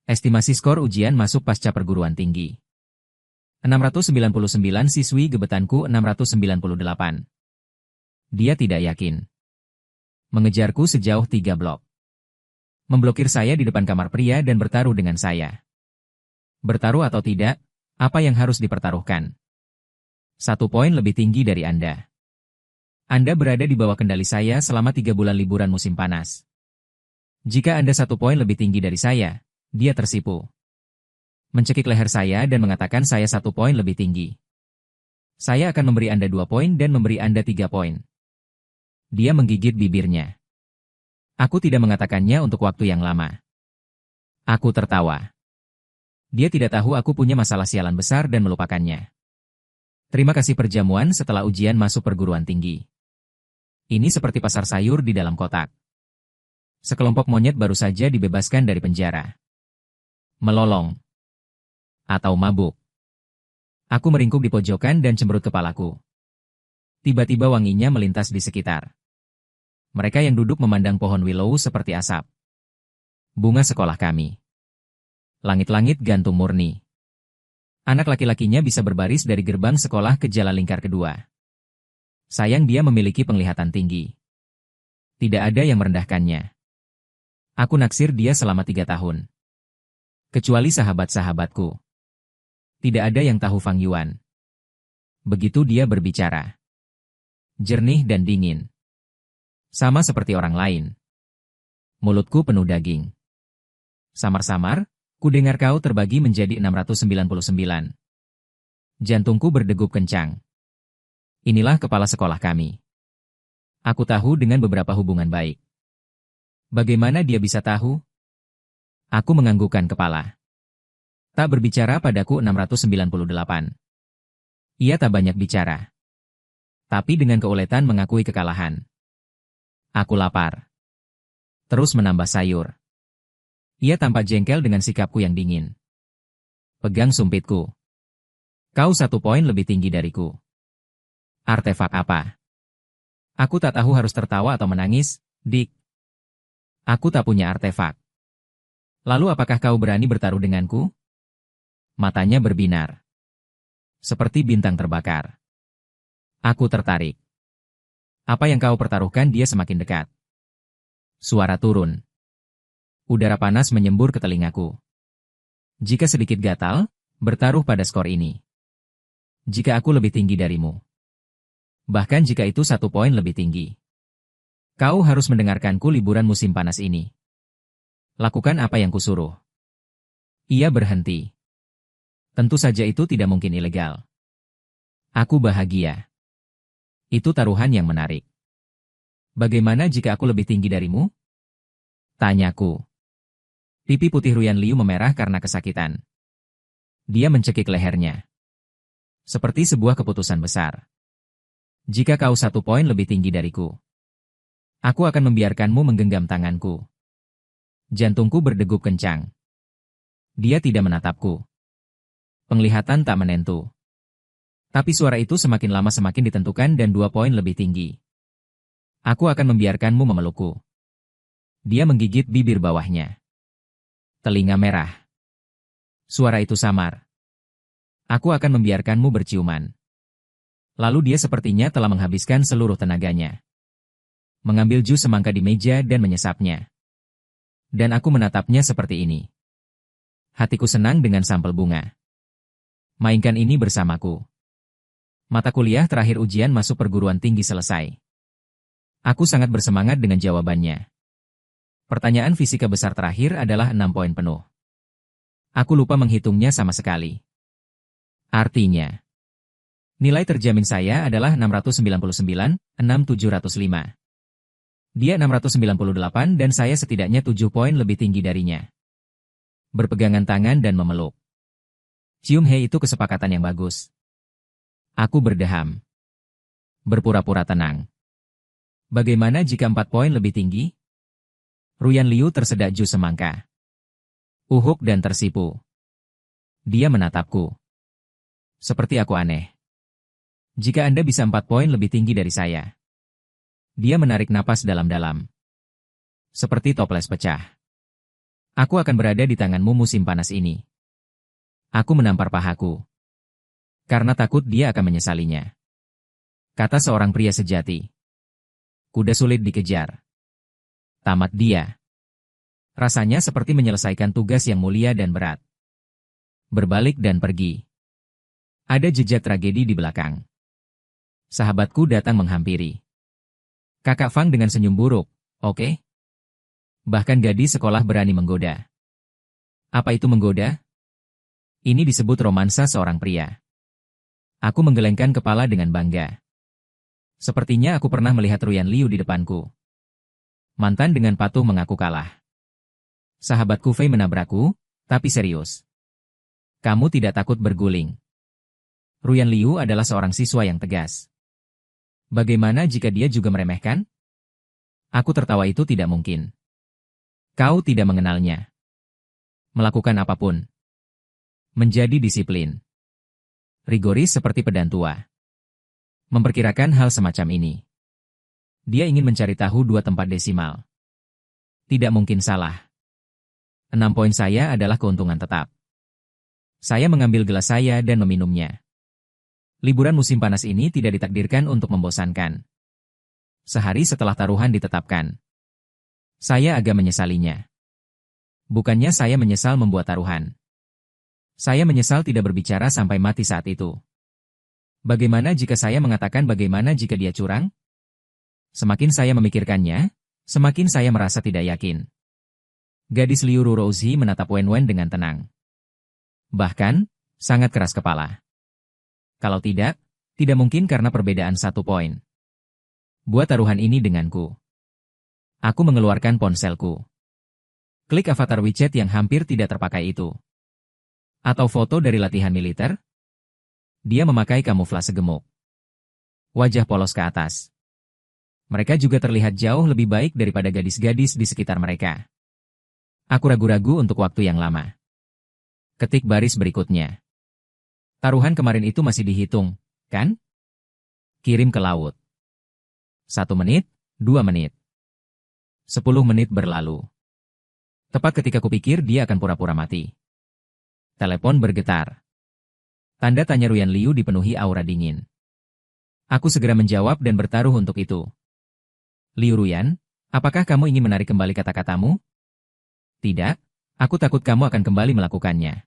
Estimasi skor ujian masuk pasca perguruan tinggi. 699 siswi gebetanku 698. Dia tidak yakin. Mengejarku sejauh 3 blok. Memblokir saya di depan kamar pria dan bertaruh dengan saya. Bertaruh atau tidak, apa yang harus dipertaruhkan? 1 poin lebih tinggi dari Anda. Anda berada di bawah kendali saya selama 3 bulan liburan musim panas. Jika Anda 1 poin lebih tinggi dari saya, dia tersipu. Mencekik leher saya dan mengatakan saya 1 poin lebih tinggi. Saya akan memberi Anda 2 poin dan memberi Anda 3 poin. Dia menggigit bibirnya. Aku tidak mengatakannya untuk waktu yang lama. Aku tertawa. Dia tidak tahu aku punya masalah sialan besar dan melupakannya. Terima kasih perjamuan setelah ujian masuk perguruan tinggi. Ini seperti pasar sayur di dalam kotak. Sekelompok monyet baru saja dibebaskan dari penjara. Melolong. Atau mabuk. Aku meringkuk di pojokan dan cemberut kepalaku. Tiba-tiba wanginya melintas di sekitar. Mereka yang duduk memandang pohon willow seperti asap. Bunga sekolah kami. Langit-langit gantung murni. Anak laki-lakinya bisa berbaris dari gerbang sekolah ke jalan lingkar kedua. Sayang dia memiliki penglihatan tinggi. Tidak ada yang merendahkannya. Aku naksir dia selama 3 tahun. Kecuali sahabat-sahabatku. Tidak ada yang tahu Fang Yuan. Begitu dia berbicara. Jernih dan dingin. Sama seperti orang lain. Mulutku penuh daging. Samar-samar, ku dengar kau terbagi menjadi 699. Jantungku berdegup kencang. Inilah kepala sekolah kami. Aku tahu dengan beberapa hubungan baik. Bagaimana dia bisa tahu? Aku menganggukkan kepala. Tak berbicara padaku 698. Ia tak banyak bicara. Tapi dengan keuletan mengakui kekalahan. Aku lapar. Terus menambah sayur. Ia tampak jengkel dengan sikapku yang dingin. Pegang sumpitku. Kau 1 poin lebih tinggi dariku. Artefak apa? Aku tak tahu harus tertawa atau menangis, Dick. Aku tak punya artefak. Lalu apakah kau berani bertaruh denganku? Matanya berbinar. Seperti bintang terbakar. Aku tertarik. Apa yang kau pertaruhkan dia semakin dekat. Suara turun. Udara panas menyembur ke telingaku. Jika sedikit gatal, bertaruh pada skor ini. Jika aku lebih tinggi darimu. Bahkan jika itu 1 poin lebih tinggi. Kau harus mendengarkanku liburan musim panas ini. Lakukan apa yang kusuruh. Ia berhenti. Tentu saja itu tidak mungkin ilegal. Aku bahagia. Itu taruhan yang menarik. Bagaimana jika aku lebih tinggi darimu? Tanyaku. Pipi putih Ruyan Liu memerah karena kesakitan. Dia mencekik lehernya. Seperti sebuah keputusan besar. Jika kau 1 poin lebih tinggi dariku, aku akan membiarkanmu menggenggam tanganku. Jantungku berdegup kencang. Dia tidak menatapku. Penglihatan tak menentu. Tapi suara itu semakin lama semakin ditentukan dan 2 poin lebih tinggi. Aku akan membiarkanmu memelukku. Dia menggigit bibir bawahnya. Telinga merah. Suara itu samar. Aku akan membiarkanmu berciuman. Lalu dia sepertinya telah menghabiskan seluruh tenaganya. Mengambil jus semangka di meja dan menyesapnya. Dan aku menatapnya seperti ini. Hatiku senang dengan sampel bunga. Mainkan ini bersamaku. Mata kuliah terakhir ujian masuk perguruan tinggi selesai. Aku sangat bersemangat dengan jawabannya. Pertanyaan fisika besar terakhir adalah 6 poin penuh. Aku lupa menghitungnya sama sekali. Artinya, nilai terjamin saya adalah 699, 6.705. Dia 698 dan saya setidaknya 7 poin lebih tinggi darinya. Berpegangan tangan dan memeluk. Cium hei itu kesepakatan yang bagus. Aku berdeham. Berpura-pura tenang. Bagaimana jika 4 poin lebih tinggi? Ruyan Liu tersedak jus semangka. Uhuk dan tersipu. Dia menatapku. Seperti aku aneh. Jika Anda bisa 4 poin lebih tinggi dari saya. Dia menarik napas dalam-dalam. Seperti toples pecah. Aku akan berada di tanganmu musim panas ini. Aku menampar pahaku. Karena takut dia akan menyesalinya. Kata seorang pria sejati. Kuda sulit dikejar. Tamat dia. Rasanya seperti menyelesaikan tugas yang mulia dan berat. Berbalik dan pergi. Ada jejak tragedi di belakang. Sahabatku datang menghampiri. Kakak Fang dengan senyum buruk, oke? Bahkan gadis sekolah berani menggoda. Apa itu menggoda? Ini disebut romansa seorang pria. Aku menggelengkan kepala dengan bangga. Sepertinya aku pernah melihat Ruyan Liu di depanku. Mantan dengan patuh mengaku kalah. Sahabatku Fei menabrakku, tapi serius. Kamu tidak takut berguling. Ruyan Liu adalah seorang siswa yang tegas. Bagaimana jika dia juga meremehkan? Aku tertawa itu tidak mungkin. Kau tidak mengenalnya. Melakukan apapun. Menjadi disiplin. Rigoris seperti pedang tua. Memperkirakan hal semacam ini. Dia ingin mencari tahu 2 tempat desimal. Tidak mungkin salah. 6 poin saya adalah keuntungan tetap. Saya mengambil gelas saya dan meminumnya. Liburan musim panas ini tidak ditakdirkan untuk membosankan. Sehari setelah taruhan ditetapkan. Saya agak menyesalinya. Bukannya saya menyesal membuat taruhan. Saya menyesal tidak berbicara sampai mati saat itu. Bagaimana jika saya mengatakan bagaimana jika dia curang? Semakin saya memikirkannya, semakin saya merasa tidak yakin. Gadis Liu Rurozi menatap Wen dengan tenang. Bahkan, sangat keras kepala. Kalau tidak mungkin karena perbedaan 1 poin. Buat taruhan ini denganku. Aku mengeluarkan ponselku. Klik avatar WeChat yang hampir tidak terpakai itu. Atau foto dari latihan militer? Dia memakai kamuflase gemuk. Wajah polos ke atas. Mereka juga terlihat jauh lebih baik daripada gadis-gadis di sekitar mereka. Aku ragu-ragu untuk waktu yang lama. Ketik baris berikutnya. Taruhan kemarin itu masih dihitung, kan? Kirim ke laut. 1 menit, 2 menit. 10 menit berlalu. Tepat ketika kupikir dia akan pura-pura mati. Telepon bergetar. Tanda tanya Ruyan Liu dipenuhi aura dingin. Aku segera menjawab dan bertaruh untuk itu. Liu Ruyan, apakah kamu ingin menarik kembali kata-katamu? Tidak, aku takut kamu akan kembali melakukannya.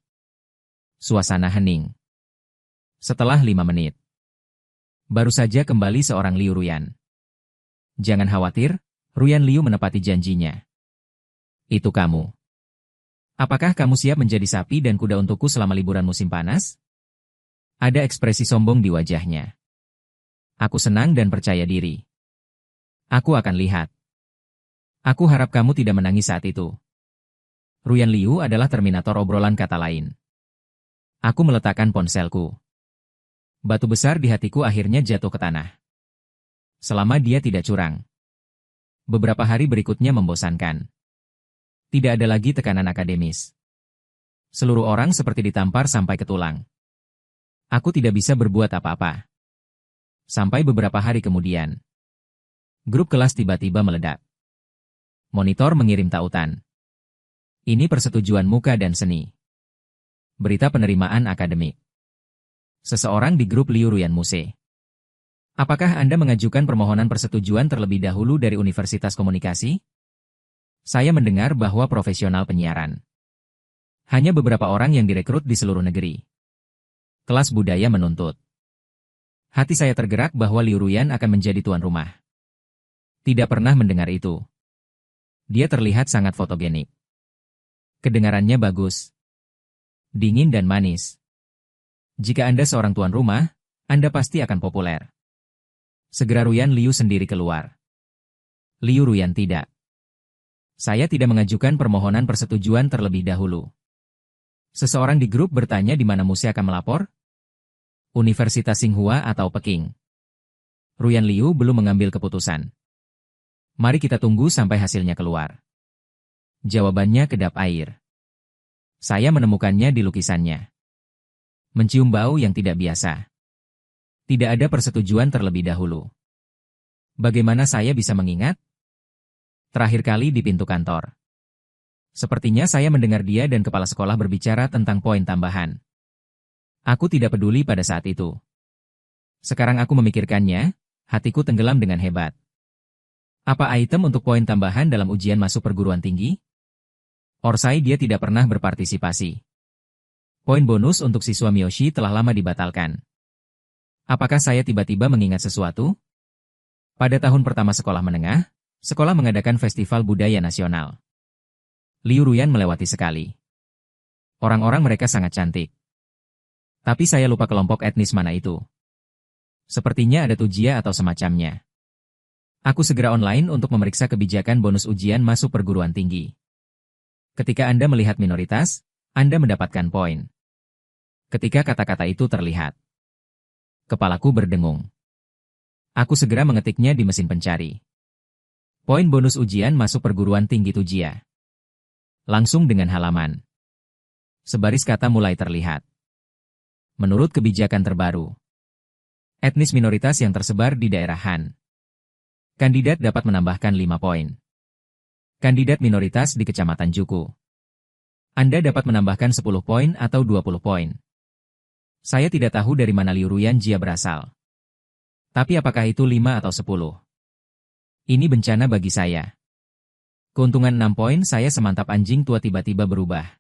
Suasana hening. Setelah 5 menit. Baru saja kembali seorang Liu Ruyan. Jangan khawatir, Ruyan Liu menepati janjinya. Itu kamu. Apakah kamu siap menjadi sapi dan kuda untukku selama liburan musim panas? Ada ekspresi sombong di wajahnya. Aku senang dan percaya diri. Aku akan lihat. Aku harap kamu tidak menangis saat itu. Ruyan Liu adalah terminator obrolan kata lain. Aku meletakkan ponselku. Batu besar di hatiku akhirnya jatuh ke tanah. Selama dia tidak curang. Beberapa hari berikutnya membosankan. Tidak ada lagi tekanan akademis. Seluruh orang seperti ditampar sampai ke tulang. Aku tidak bisa berbuat apa-apa. Sampai beberapa hari kemudian. Grup kelas tiba-tiba meledak. Monitor mengirim tautan. Ini persetujuan muka dan seni. Berita penerimaan akademik. Seseorang di grup Liu Ruyan Muse. Apakah Anda mengajukan permohonan persetujuan terlebih dahulu dari Universitas Komunikasi? Saya mendengar bahwa profesional penyiaran. Hanya beberapa orang yang direkrut di seluruh negeri. Kelas budaya menuntut. Hati saya tergerak bahwa Liu Ruyan akan menjadi tuan rumah. Tidak pernah mendengar itu. Dia terlihat sangat fotogenik. Kedengarannya bagus. Dingin dan manis. Jika Anda seorang tuan rumah, Anda pasti akan populer. Segera Ruyan Liu sendiri keluar. Liu Ruyan tidak. Saya tidak mengajukan permohonan persetujuan terlebih dahulu. Seseorang di grup bertanya di mana Muse akan melapor? Universitas Tsinghua atau Peking? Ruyan Liu belum mengambil keputusan. Mari kita tunggu sampai hasilnya keluar. Jawabannya kedap air. Saya menemukannya di lukisannya. Mencium bau yang tidak biasa. Tidak ada persetujuan terlebih dahulu. Bagaimana saya bisa mengingat? Terakhir kali di pintu kantor. Sepertinya saya mendengar dia dan kepala sekolah berbicara tentang poin tambahan. Aku tidak peduli pada saat itu. Sekarang aku memikirkannya, hatiku tenggelam dengan hebat. Apa item untuk poin tambahan dalam ujian masuk perguruan tinggi? Orsai dia tidak pernah berpartisipasi. Poin bonus untuk siswa Miyoshi telah lama dibatalkan. Apakah saya tiba-tiba mengingat sesuatu? Pada tahun pertama sekolah menengah, sekolah mengadakan festival budaya nasional. Liu Ruyan melewati sekali. Orang-orang mereka sangat cantik. Tapi saya lupa kelompok etnis mana itu. Sepertinya ada Tujia atau semacamnya. Aku segera online untuk memeriksa kebijakan bonus ujian masuk perguruan tinggi. Ketika Anda melihat minoritas, Anda mendapatkan poin. Ketika kata-kata itu terlihat, kepalaku berdengung. Aku segera mengetiknya di mesin pencari. Poin bonus ujian masuk perguruan tinggi Tujia. Langsung dengan halaman. Sebaris kata mulai terlihat. Menurut kebijakan terbaru, etnis minoritas yang tersebar di daerah Han, kandidat dapat menambahkan 5 poin. Kandidat minoritas di Kecamatan Juku, Anda dapat menambahkan 10 poin atau 20 poin. Saya tidak tahu dari mana Liu Ruyan Jia berasal. Tapi apakah itu 5 atau 10? Ini bencana bagi saya. Keuntungan 6 poin saya semantap anjing tua tiba-tiba berubah.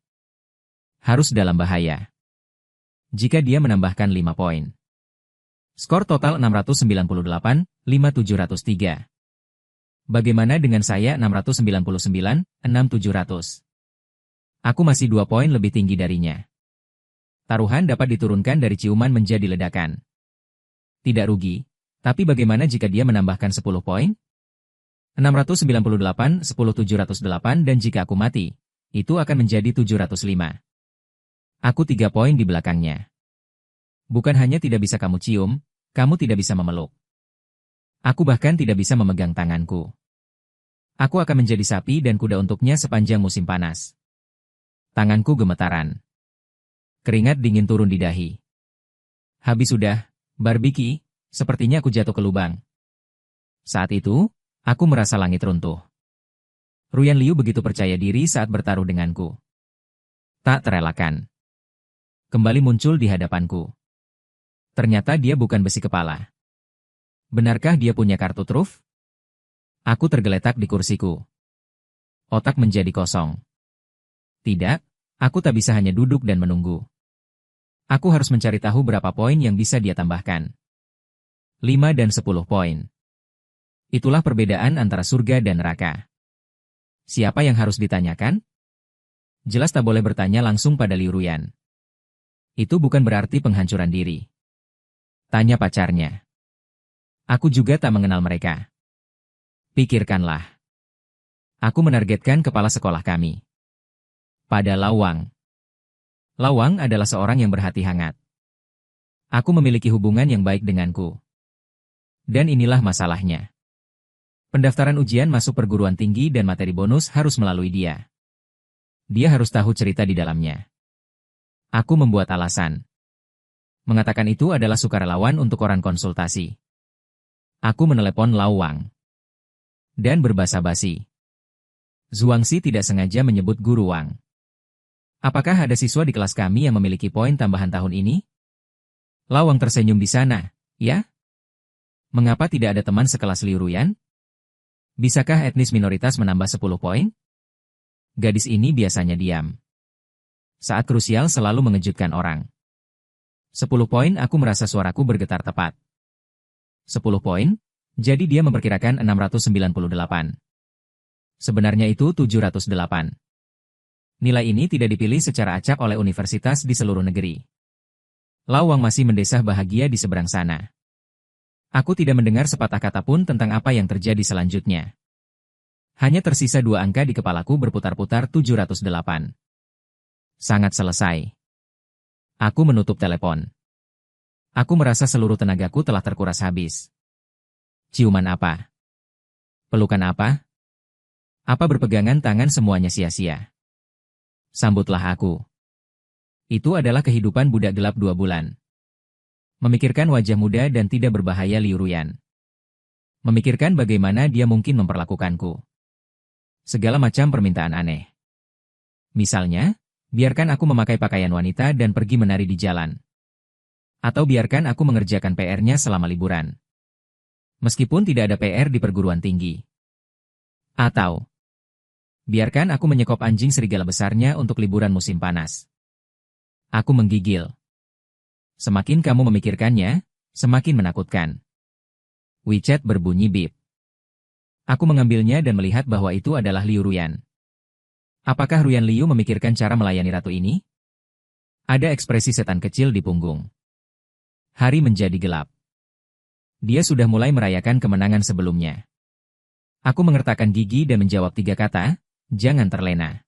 Harus dalam bahaya. Jika dia menambahkan 5 poin. Skor total 698, 5703. Bagaimana dengan saya 699, 6700? Aku masih 2 poin lebih tinggi darinya. Taruhan dapat diturunkan dari ciuman menjadi ledakan. Tidak rugi, tapi bagaimana jika dia menambahkan 10 poin? 698, 10708 dan jika aku mati, itu akan menjadi 705. Aku 3 poin di belakangnya. Bukan hanya tidak bisa kamu cium, kamu tidak bisa memeluk. Aku bahkan tidak bisa memegang tanganku. Aku akan menjadi sapi dan kuda untuknya sepanjang musim panas. Tanganku gemetaran. Keringat dingin turun di dahi. Habis sudah, Barbiki, sepertinya aku jatuh ke lubang. Saat itu, aku merasa langit runtuh. Ruyan Liu begitu percaya diri saat bertaruh denganku. Tak terelakkan. Kembali muncul di hadapanku. Ternyata dia bukan besi kepala. Benarkah dia punya kartu truf? Aku tergeletak di kursiku. Otak menjadi kosong. Tidak, aku tak bisa hanya duduk dan menunggu. Aku harus mencari tahu berapa poin yang bisa dia tambahkan. 5 dan 10 poin. Itulah perbedaan antara surga dan neraka. Siapa yang harus ditanyakan? Jelas tak boleh bertanya langsung pada Liu Ruyan. Itu bukan berarti penghancuran diri. Tanya pacarnya. Aku juga tak mengenal mereka. Pikirkanlah. Aku menargetkan kepala sekolah kami. Pada Lawang. Lawang adalah seorang yang berhati hangat. Aku memiliki hubungan yang baik denganku. Dan inilah masalahnya. Pendaftaran ujian masuk perguruan tinggi dan materi bonus harus melalui dia. Dia harus tahu cerita di dalamnya. Aku membuat alasan. Mengatakan itu adalah sukarelawan untuk orang konsultasi. Aku menelepon Lawang. Dan berbasa-basi. Zhuangxi tidak sengaja menyebut Guru Wang. Apakah ada siswa di kelas kami yang memiliki poin tambahan tahun ini? Lawang tersenyum di sana, ya? Mengapa tidak ada teman sekelas Liu Ruyan? Bisakah etnis minoritas menambah 10 poin? Gadis ini biasanya diam. Saat krusial selalu mengejutkan orang. 10 poin aku merasa suaraku bergetar tepat. 10 poin, jadi dia memperkirakan 698. Sebenarnya itu 708. Nilai ini tidak dipilih secara acak oleh universitas di seluruh negeri. Lawang masih mendesah bahagia di seberang sana. Aku tidak mendengar sepatah kata pun tentang apa yang terjadi selanjutnya. Hanya tersisa 2 angka di kepalaku berputar-putar 708. Sangat selesai. Aku menutup telepon. Aku merasa seluruh tenagaku telah terkuras habis. Ciuman apa? Pelukan apa? Apa berpegangan tangan semuanya sia-sia? Sambutlah aku. Itu adalah kehidupan budak gelap 2 bulan. Memikirkan wajah muda dan tidak berbahaya Liu Ruyan. Memikirkan bagaimana dia mungkin memperlakukanku. Segala macam permintaan aneh. Misalnya, biarkan aku memakai pakaian wanita dan pergi menari di jalan. Atau biarkan aku mengerjakan PR-nya selama liburan. Meskipun tidak ada PR di perguruan tinggi. Atau, biarkan aku menyekop anjing serigala besarnya untuk liburan musim panas. Aku menggigil. Semakin kamu memikirkannya, semakin menakutkan. WeChat berbunyi bip. Aku mengambilnya dan melihat bahwa itu adalah Liu Ruyan. Apakah Ruyan Liu memikirkan cara melayani ratu ini? Ada ekspresi setan kecil di punggung. Hari menjadi gelap. Dia sudah mulai merayakan kemenangan sebelumnya. Aku mengertakkan gigi dan menjawab 3 kata, jangan terlena.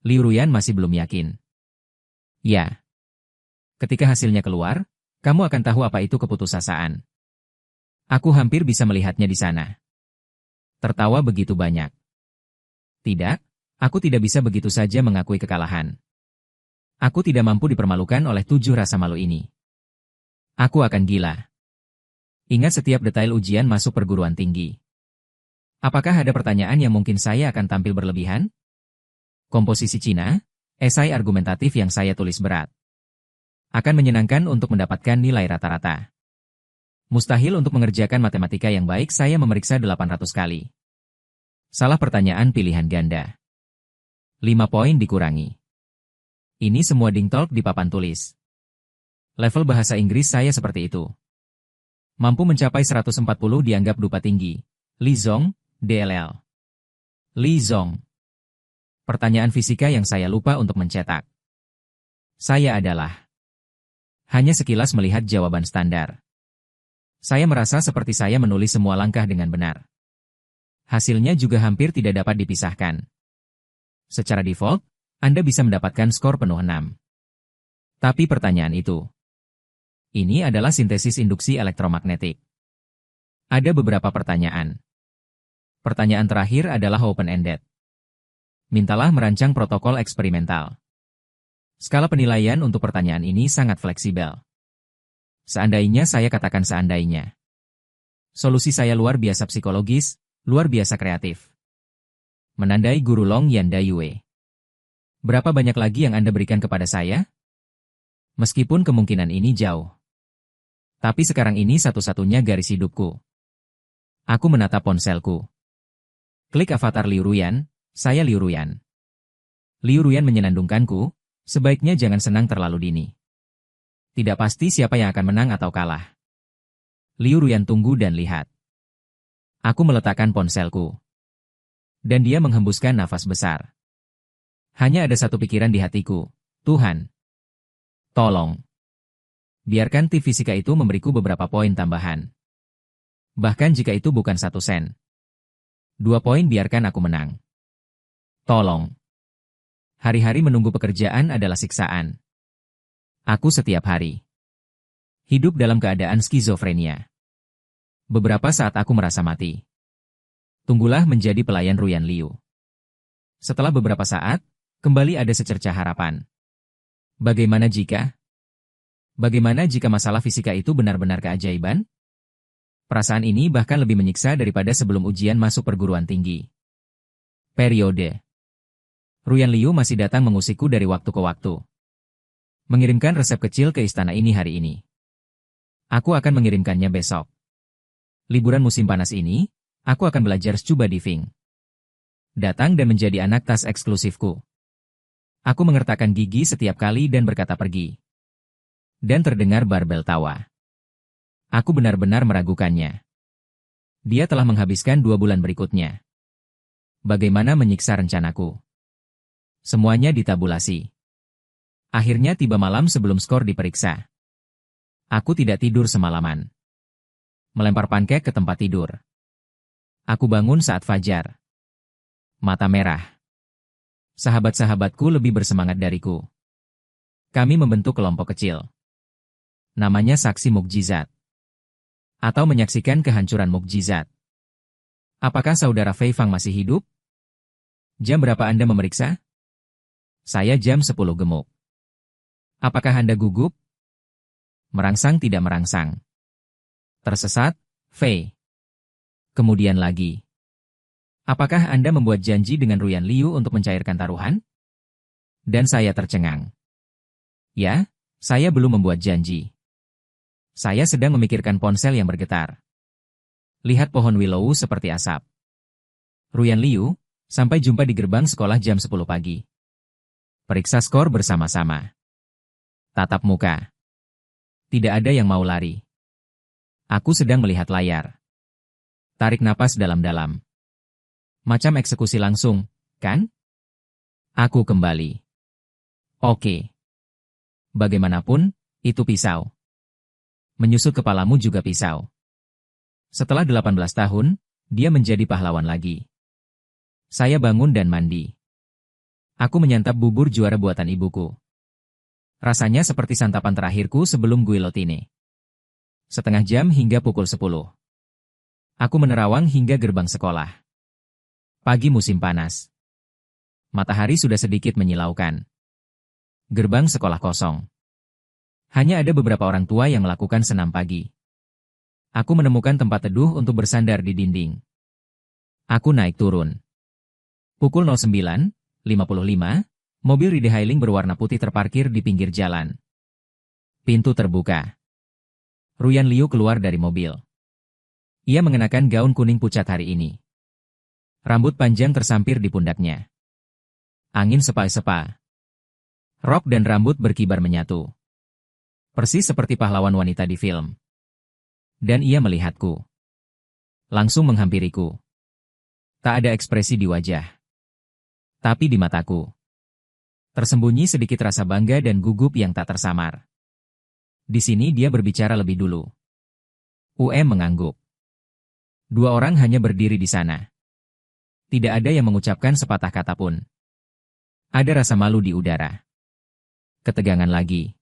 Liu Ruyan masih belum yakin. Ya. Ketika hasilnya keluar, kamu akan tahu apa itu keputusasaan. Aku hampir bisa melihatnya di sana. Tertawa begitu banyak. Tidak, aku tidak bisa begitu saja mengakui kekalahan. Aku tidak mampu dipermalukan oleh 7 rasa malu ini. Aku akan gila. Ingat setiap detail ujian masuk perguruan tinggi. Apakah ada pertanyaan yang mungkin saya akan tampil berlebihan? Komposisi Cina, esai argumentatif yang saya tulis berat. Akan menyenangkan untuk mendapatkan nilai rata-rata. Mustahil untuk mengerjakan matematika yang baik saya memeriksa 800 kali. Salah pertanyaan pilihan ganda. 5 poin dikurangi. Ini semua dingtolk di papan tulis. Level bahasa Inggris saya seperti itu. Mampu mencapai 140 dianggap dupa tinggi. Li Zong, DLL. Li Zong. Pertanyaan fisika yang saya lupa untuk mencetak. Saya adalah. Hanya sekilas melihat jawaban standar. Saya merasa seperti saya menulis semua langkah dengan benar. Hasilnya juga hampir tidak dapat dipisahkan. Secara default, Anda bisa mendapatkan skor penuh 6. Tapi pertanyaan itu. Ini adalah sintesis induksi elektromagnetik. Ada beberapa pertanyaan. Pertanyaan terakhir adalah open-ended. Mintalah merancang protokol eksperimental. Skala penilaian untuk pertanyaan ini sangat fleksibel. Seandainya saya katakan seandainya. Solusi saya luar biasa psikologis, luar biasa kreatif. Menandai guru Long Yan Dayue. Berapa banyak lagi yang Anda berikan kepada saya? Meskipun kemungkinan ini jauh. Tapi sekarang ini satu-satunya garis hidupku. Aku menatap ponselku. Klik avatar Liu Ruyan, saya Liu Ruyan. Liu Ruyan menyenandungkanku, sebaiknya jangan senang terlalu dini. Tidak pasti siapa yang akan menang atau kalah. Liu Ruyan tunggu dan lihat. Aku meletakkan ponselku. Dan dia menghembuskan nafas besar. Hanya ada satu pikiran di hatiku, Tuhan. Tolong. Biarkan tim fisika itu memberiku beberapa poin tambahan. Bahkan jika itu bukan 1 sen. 2 poin biarkan aku menang. Tolong. Hari-hari menunggu pekerjaan adalah siksaan. Aku setiap hari. Hidup dalam keadaan skizofrenia. Beberapa saat aku merasa mati. Tunggulah menjadi pelayan Ruyan Liu. Setelah beberapa saat, kembali ada secercah harapan. Bagaimana jika masalah fisika itu benar-benar keajaiban? Perasaan ini bahkan lebih menyiksa daripada sebelum ujian masuk perguruan tinggi. Periode. Ruyan Liu masih datang mengusikku dari waktu ke waktu. Mengirimkan resep kecil ke istana ini hari ini. Aku akan mengirimkannya besok. Liburan musim panas ini, aku akan belajar scuba diving. Datang dan menjadi anak tas eksklusifku. Aku mengertakkan gigi setiap kali dan berkata pergi. Dan terdengar barbel tawa. Aku benar-benar meragukannya. Dia telah menghabiskan 2 bulan berikutnya. Bagaimana menyiksa rencanaku? Semuanya ditabulasi. Akhirnya tiba malam sebelum skor diperiksa. Aku tidak tidur semalaman. Melempar pankek ke tempat tidur. Aku bangun saat fajar. Mata merah. Sahabat-sahabatku lebih bersemangat dariku. Kami membentuk kelompok kecil. Namanya Saksi Mukjizat. Atau menyaksikan kehancuran mukjizat. Apakah saudara Fei Fang masih hidup? Jam berapa Anda memeriksa? Saya jam 10 gemuk. Apakah Anda gugup? Merangsang tidak merangsang. Tersesat, Fei. Kemudian lagi. Apakah Anda membuat janji dengan Ruyan Liu untuk mencairkan taruhan? Dan saya tercengang. Ya, saya belum membuat janji. Saya sedang memikirkan ponsel yang bergetar. Lihat pohon willow seperti asap. Ruyan Liu, sampai jumpa di gerbang sekolah jam 10 pagi. Periksa skor bersama-sama. Tatap muka. Tidak ada yang mau lari. Aku sedang melihat layar. Tarik napas dalam-dalam. Macam eksekusi langsung, kan? Aku kembali. Oke. Bagaimanapun, itu pisau. Menyusut kepalamu juga pisau. Setelah 18 tahun, dia menjadi pahlawan lagi. Saya bangun dan mandi. Aku menyantap bubur juara buatan ibuku. Rasanya seperti santapan terakhirku sebelum guillotine. Setengah jam hingga pukul 10. Aku menerawang hingga gerbang sekolah. Pagi musim panas. Matahari sudah sedikit menyilaukan. Gerbang sekolah kosong. Hanya ada beberapa orang tua yang melakukan senam pagi. Aku menemukan tempat teduh untuk bersandar di dinding. Aku naik turun. Pukul 09.55, mobil retailing berwarna putih terparkir di pinggir jalan. Pintu terbuka. Ruyan Liu keluar dari mobil. Ia mengenakan gaun kuning pucat hari ini. Rambut panjang tersampir di pundaknya. Angin sepa-sepa. Rok dan rambut berkibar menyatu. Persis seperti pahlawan wanita di film. Dan ia melihatku. Langsung menghampiriku. Tak ada ekspresi di wajah. Tapi di mataku. Tersembunyi sedikit rasa bangga dan gugup yang tak tersamar. Di sini dia berbicara lebih dulu. mengangguk. Dua orang hanya berdiri di sana. Tidak ada yang mengucapkan sepatah kata pun. Ada rasa malu di udara. Ketegangan lagi.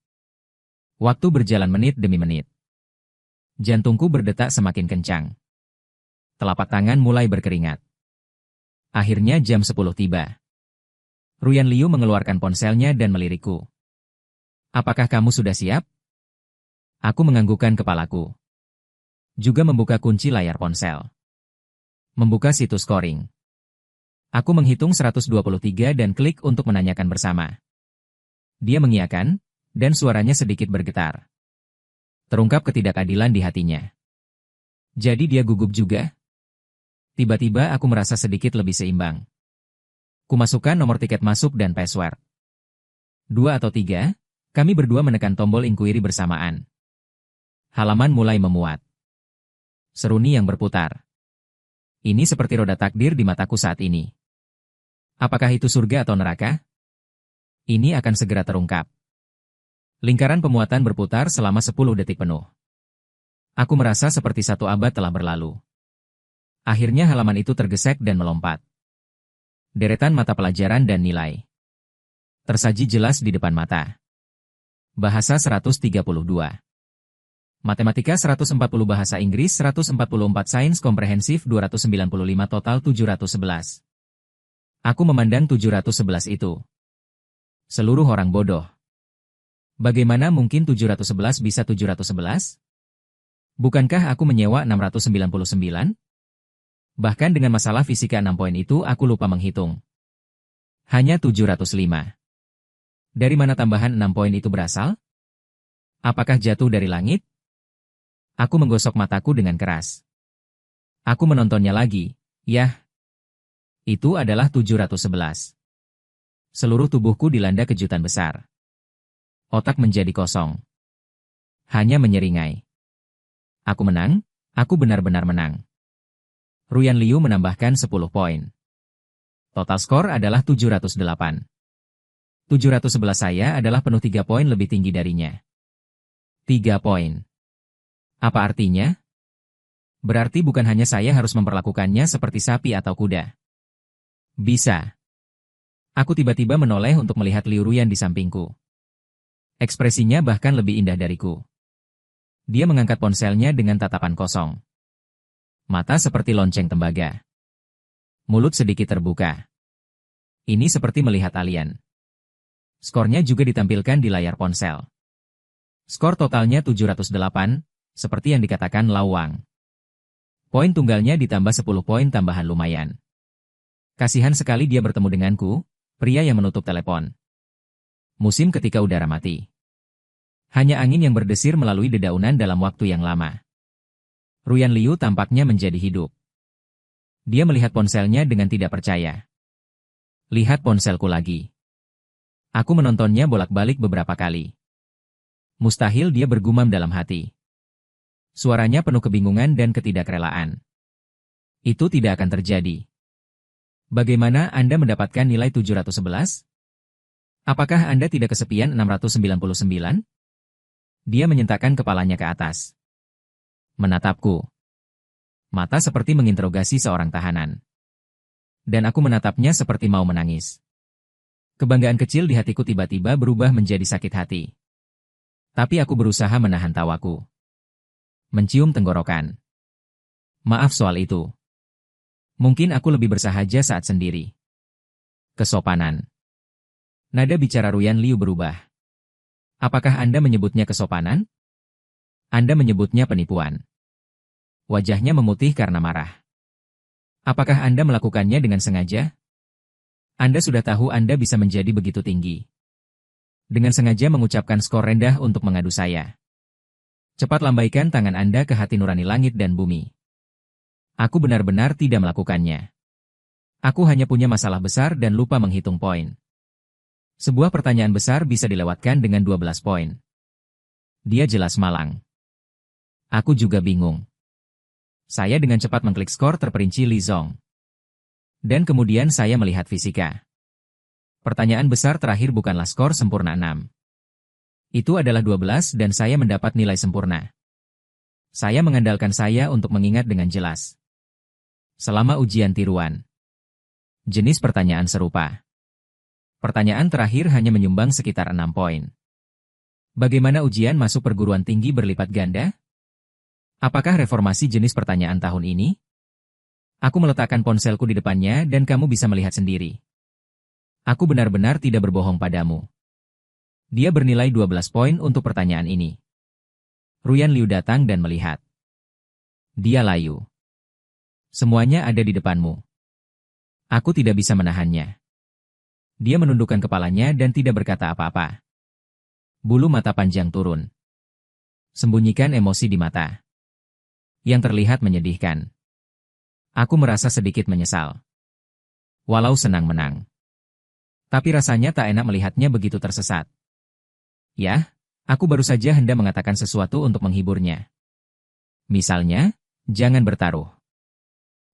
Waktu berjalan menit demi menit. Jantungku berdetak semakin kencang. Telapak tangan mulai berkeringat. Akhirnya jam 10 tiba. Ruyan Liu mengeluarkan ponselnya dan melirikku. Apakah kamu sudah siap? Aku menganggukkan kepalaku. Juga membuka kunci layar ponsel. Membuka situs scoring. Aku menghitung 123 dan klik untuk menanyakan bersama. Dia mengiyakan, dan suaranya sedikit bergetar. Terungkap ketidakadilan di hatinya. Jadi dia gugup juga? Tiba-tiba aku merasa sedikit lebih seimbang. Kumasukkan nomor tiket masuk dan password. 2 atau 3, kami berdua menekan tombol inquiry bersamaan. Halaman mulai memuat. Seruni yang berputar. Ini seperti roda takdir di mataku saat ini. Apakah itu surga atau neraka? Ini akan segera terungkap. Lingkaran pemuatan berputar selama 10 detik penuh. Aku merasa seperti 1 abad telah berlalu. Akhirnya halaman itu tergesek dan melompat. Deretan mata pelajaran dan nilai. Tersaji jelas di depan mata. Bahasa 132. Matematika 140, bahasa Inggris 144, sains komprehensif 295, total 711. Aku memandang 711 itu. Seluruh orang bodoh. Bagaimana mungkin 711 bisa 711? Bukankah aku menyewa 699? Bahkan dengan masalah fisika 6 poin itu aku lupa menghitung. Hanya 705. Dari mana tambahan 6 poin itu berasal? Apakah jatuh dari langit? Aku menggosok mataku dengan keras. Aku menontonnya lagi. Yah. Itu adalah 711. Seluruh tubuhku dilanda kejutan besar. Otak menjadi kosong. Hanya menyeringai. Aku menang, aku benar-benar menang. Ruyan Liu menambahkan 10 poin. Total skor adalah 708. 711 saya adalah penuh 3 poin lebih tinggi darinya. 3 poin. Apa artinya? Berarti bukan hanya saya harus memperlakukannya seperti sapi atau kuda. Bisa. Aku tiba-tiba menoleh untuk melihat Liu Ruyan di sampingku. Ekspresinya bahkan lebih indah dariku. Dia mengangkat ponselnya dengan tatapan kosong. Mata seperti lonceng tembaga. Mulut sedikit terbuka. Ini seperti melihat alien. Skornya juga ditampilkan di layar ponsel. Skor totalnya 708, seperti yang dikatakan Lawang. Poin tunggalnya ditambah 10 poin tambahan lumayan. Kasihan sekali dia bertemu denganku, pria yang menutup telepon. Musim ketika udara mati. Hanya angin yang berdesir melalui dedaunan dalam waktu yang lama. Ruyan Liu tampaknya menjadi hidup. Dia melihat ponselnya dengan tidak percaya. Lihat ponselku lagi. Aku menontonnya bolak-balik beberapa kali. Mustahil, dia bergumam dalam hati. Suaranya penuh kebingungan dan ketidakrelaan. Itu tidak akan terjadi. Bagaimana Anda mendapatkan nilai 711? Apakah Anda tidak kesepian 699? Dia menyentakkan kepalanya ke atas. Menatapku. Mata seperti menginterogasi seorang tahanan. Dan aku menatapnya seperti mau menangis. Kebanggaan kecil di hatiku tiba-tiba berubah menjadi sakit hati. Tapi aku berusaha menahan tawaku. Mencium tenggorokan. Maaf soal itu. Mungkin aku lebih bersahaja saat sendiri. Kesopanan. Nada bicara Ruyan Liu berubah. Apakah Anda menyebutnya kesopanan? Anda menyebutnya penipuan. Wajahnya memutih karena marah. Apakah Anda melakukannya dengan sengaja? Anda sudah tahu Anda bisa menjadi begitu tinggi. Dengan sengaja mengucapkan skor rendah untuk mengadu saya. Cepat lambaikan tangan Anda ke hati nurani langit dan bumi. Aku benar-benar tidak melakukannya. Aku hanya punya masalah besar dan lupa menghitung poin. Sebuah pertanyaan besar bisa dilewatkan dengan 12 poin. Dia jelas malang. Aku juga bingung. Saya dengan cepat mengklik skor terperinci Li Zong. Dan kemudian saya melihat fisika. Pertanyaan besar terakhir bukanlah skor sempurna 6. Itu adalah 12 dan saya mendapat nilai sempurna. Saya mengandalkan saya untuk mengingat dengan jelas. Selama ujian tiruan. Jenis pertanyaan serupa. Pertanyaan terakhir hanya menyumbang sekitar 6 poin. Bagaimana ujian masuk perguruan tinggi berlipat ganda? Apakah reformasi jenis pertanyaan tahun ini? Aku meletakkan ponselku di depannya dan kamu bisa melihat sendiri. Aku benar-benar tidak berbohong padamu. Dia bernilai 12 poin untuk pertanyaan ini. Ruyan Liu datang dan melihat. Dia layu. Semuanya ada di depanmu. Aku tidak bisa menahannya. Dia menundukkan kepalanya dan tidak berkata apa-apa. Bulu mata panjang turun. Sembunyikan emosi di mata. Yang terlihat menyedihkan. Aku merasa sedikit menyesal. Walau senang menang. Tapi rasanya tak enak melihatnya begitu tersesat. Ya, aku baru saja hendak mengatakan sesuatu untuk menghiburnya. Misalnya, jangan bertaruh.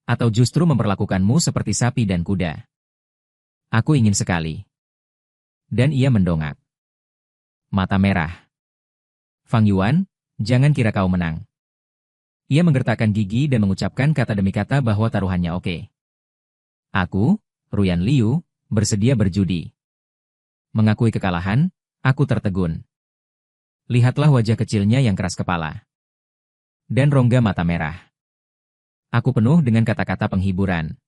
Atau justru memperlakukanmu seperti sapi dan kuda. Aku ingin sekali. Dan ia mendongak. Mata merah. Fang Yuan, jangan kira kau menang. Ia menggertakkan gigi dan mengucapkan kata demi kata bahwa taruhannya oke. Aku, Ruyan Liu, bersedia berjudi. Mengakui kekalahan, aku tertegun. Lihatlah wajah kecilnya yang keras kepala. Dan rongga mata merah. Aku penuh dengan kata-kata penghiburan.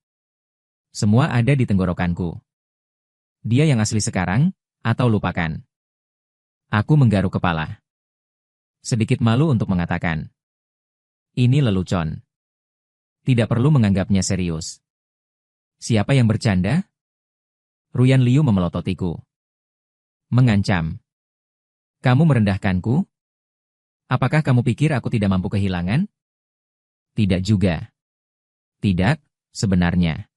Semua ada di tenggorokanku. Dia yang asli sekarang, atau lupakan. Aku menggaruk kepala. Sedikit malu untuk mengatakan. Ini lelucon. Tidak perlu menganggapnya serius. Siapa yang bercanda? Ruyan Liu memelototiku. Mengancam. Kamu merendahkanku? Apakah kamu pikir aku tidak mampu kehilangan? Tidak juga. Tidak, sebenarnya.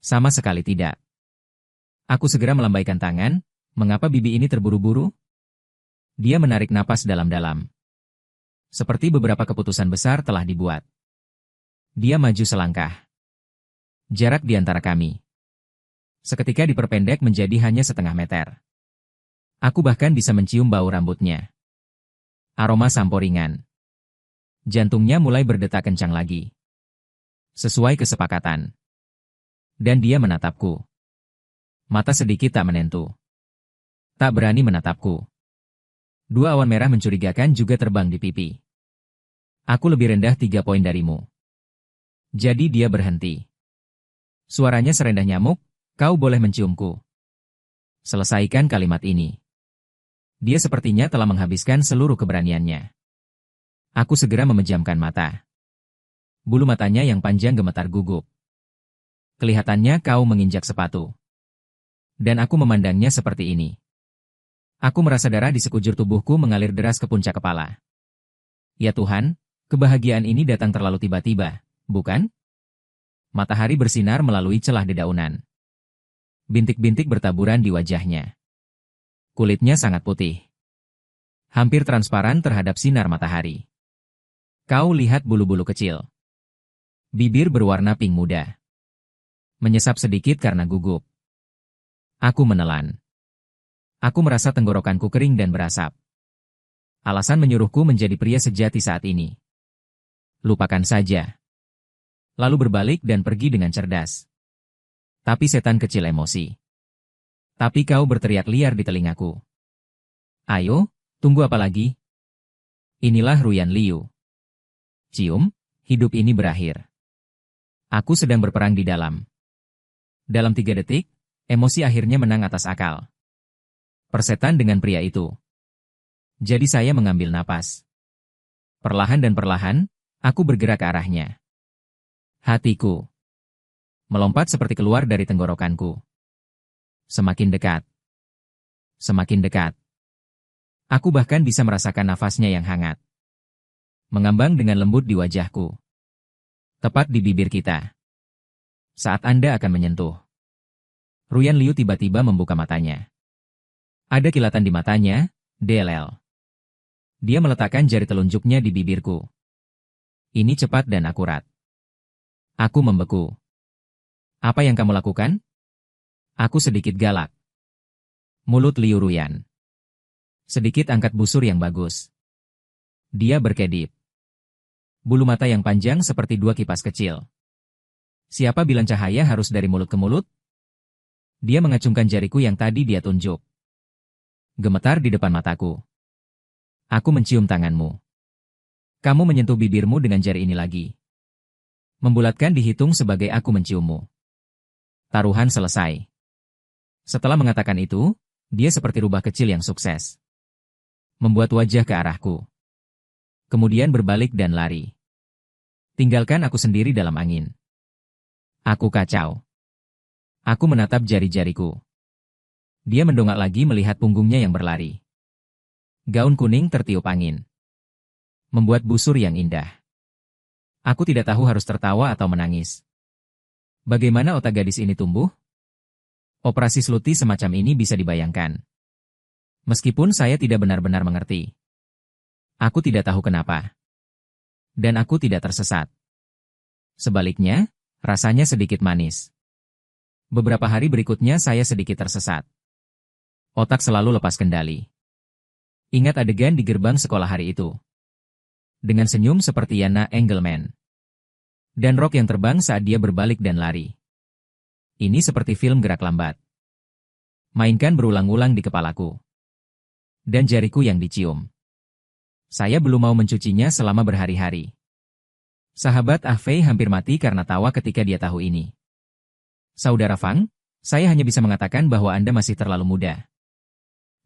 Sama sekali tidak. Aku segera melambaikan tangan, mengapa bibi ini terburu-buru? Dia menarik napas dalam-dalam. Seperti beberapa keputusan besar telah dibuat. Dia maju selangkah. Jarak di antara kami. Seketika diperpendek menjadi hanya setengah meter. Aku bahkan bisa mencium bau rambutnya. Aroma sampo ringan. Jantungnya mulai berdetak kencang lagi. Sesuai kesepakatan. Dan dia menatapku. Mata sedikit tak menentu. Tak berani menatapku. Dua awan merah mencurigakan juga terbang di pipi. Aku lebih rendah 3 poin darimu. Jadi dia berhenti. Suaranya serendah nyamuk, kau boleh menciumku. Selesaikan kalimat ini. Dia sepertinya telah menghabiskan seluruh keberaniannya. Aku segera memejamkan mata. Bulu matanya yang panjang gemetar gugup. Kelihatannya kau menginjak sepatu. Dan aku memandangnya seperti ini. Aku merasa darah di sekujur tubuhku mengalir deras ke puncak kepala. Ya Tuhan, kebahagiaan ini datang terlalu tiba-tiba, bukan? Matahari bersinar melalui celah dedaunan. Bintik-bintik bertaburan di wajahnya. Kulitnya sangat putih. Hampir transparan terhadap sinar matahari. Kau lihat bulu-bulu kecil. Bibir berwarna pink muda. Menyesap sedikit karena gugup. Aku menelan. Aku merasa tenggorokanku kering dan berasap. Alasan menyuruhku menjadi pria sejati saat ini. Lupakan saja. Lalu berbalik dan pergi dengan cerdas. Tapi setan kecil emosi. Tapi kau berteriak liar di telingaku. Ayo, tunggu apa lagi? Inilah Ruyan Liu. Cium, hidup ini berakhir. Aku sedang berperang di dalam. Dalam 3 detik, emosi akhirnya menang atas akal. Persetan dengan pria itu. Jadi saya mengambil napas. Perlahan dan perlahan, aku bergerak ke arahnya. Hatiku melompat seperti keluar dari tenggorokanku. Semakin dekat. Semakin dekat. Aku bahkan bisa merasakan nafasnya yang hangat. Mengambang dengan lembut di wajahku. Tepat di bibir kita. Saat Anda akan menyentuh. Ruyan Liu tiba-tiba membuka matanya. Ada kilatan di matanya, DLL. Dia meletakkan jari telunjuknya di bibirku. Ini cepat dan akurat. Aku membeku. Apa yang kamu lakukan? Aku sedikit galak. Mulut Liu Ruyan. Sedikit angkat busur yang bagus. Dia berkedip. Bulu mata yang panjang seperti 2 kipas kecil. Siapa bilang cahaya harus dari mulut ke mulut? Dia mengacungkan jariku yang tadi dia tunjuk. Gemetar di depan mataku. Aku mencium tanganmu. Kamu menyentuh bibirmu dengan jari ini lagi. Membulatkan dihitung sebagai aku menciummu. Taruhan selesai. Setelah mengatakan itu, dia seperti rubah kecil yang sukses. Membuat wajah ke arahku. Kemudian berbalik dan lari. Tinggalkan aku sendiri dalam angin. Aku kacau. Aku menatap jari-jariku. Dia mendongak lagi melihat punggungnya yang berlari. Gaun kuning tertiup angin. Membuat busur yang indah. Aku tidak tahu harus tertawa atau menangis. Bagaimana otak gadis ini tumbuh? Operasi sluti semacam ini bisa dibayangkan. Meskipun saya tidak benar-benar mengerti. Aku tidak tahu kenapa. Dan aku tidak tersesat. Sebaliknya, rasanya sedikit manis. Beberapa hari berikutnya saya sedikit tersesat. Otak selalu lepas kendali. Ingat adegan di gerbang sekolah hari itu. Dengan senyum seperti Yana Engelman. Dan rok yang terbang saat dia berbalik dan lari. Ini seperti film gerak lambat. Mainkan berulang-ulang di kepalaku. Dan jariku yang dicium. Saya belum mau mencucinya selama berhari-hari. Sahabat Ah Fei hampir mati karena tawa ketika dia tahu ini. Saudara Fang, saya hanya bisa mengatakan bahwa Anda masih terlalu muda.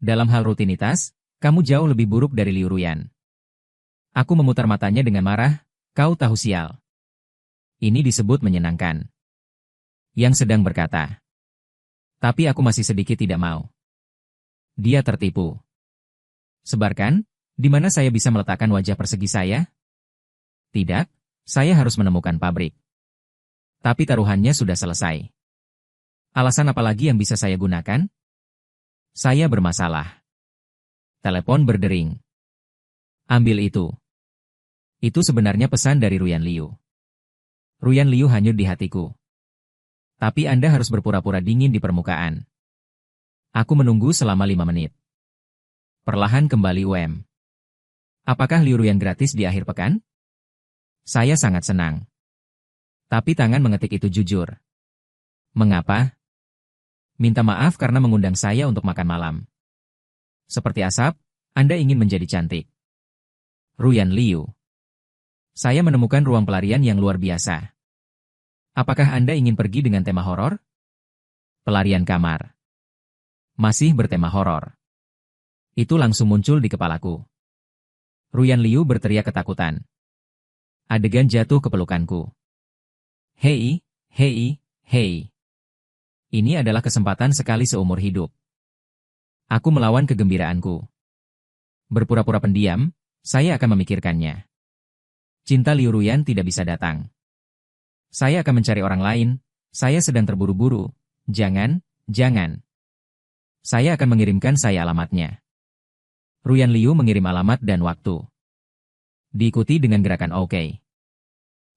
Dalam hal rutinitas, kamu jauh lebih buruk dari Liu Ruyan. Aku memutar matanya dengan marah, kau tahu sial. Ini disebut menyenangkan. Yang sedang berkata. Tapi aku masih sedikit tidak mau. Dia tertipu. Sebarkan, di mana saya bisa meletakkan wajah persegi saya? Tidak, saya harus menemukan pabrik. Tapi taruhannya sudah selesai. Alasan apa lagi yang bisa saya gunakan? Saya bermasalah. Telepon berdering. Ambil itu. Itu sebenarnya pesan dari Ruyan Liu. Ruyan Liu hanyut di hatiku. Tapi Anda harus berpura-pura dingin di permukaan. Aku menunggu selama 5 menit. Perlahan kembali UM. Apakah Liu Ruyan gratis di akhir pekan? Saya sangat senang. Tapi tangan mengetik itu jujur. Mengapa? Minta maaf karena mengundang saya untuk makan malam. Seperti asap, Anda ingin menjadi cantik. Ruyan Liu. Saya menemukan ruang pelarian yang luar biasa. Apakah Anda ingin pergi dengan tema horor? Pelarian kamar. Masih bertema horor. Itu langsung muncul di kepalaku. Ruyan Liu berteriak ketakutan. Adegan jatuh ke pelukanku. Hei, hei, hei. Ini adalah kesempatan sekali seumur hidup. Aku melawan kegembiraanku. Berpura-pura pendiam, saya akan memikirkannya. Cinta Liu Ruyan tidak bisa datang. Saya akan mencari orang lain, saya sedang terburu-buru. Jangan, jangan. Saya akan mengirimkan saya alamatnya. Ruyan Liu mengirim alamat dan waktu. Diikuti dengan gerakan oke.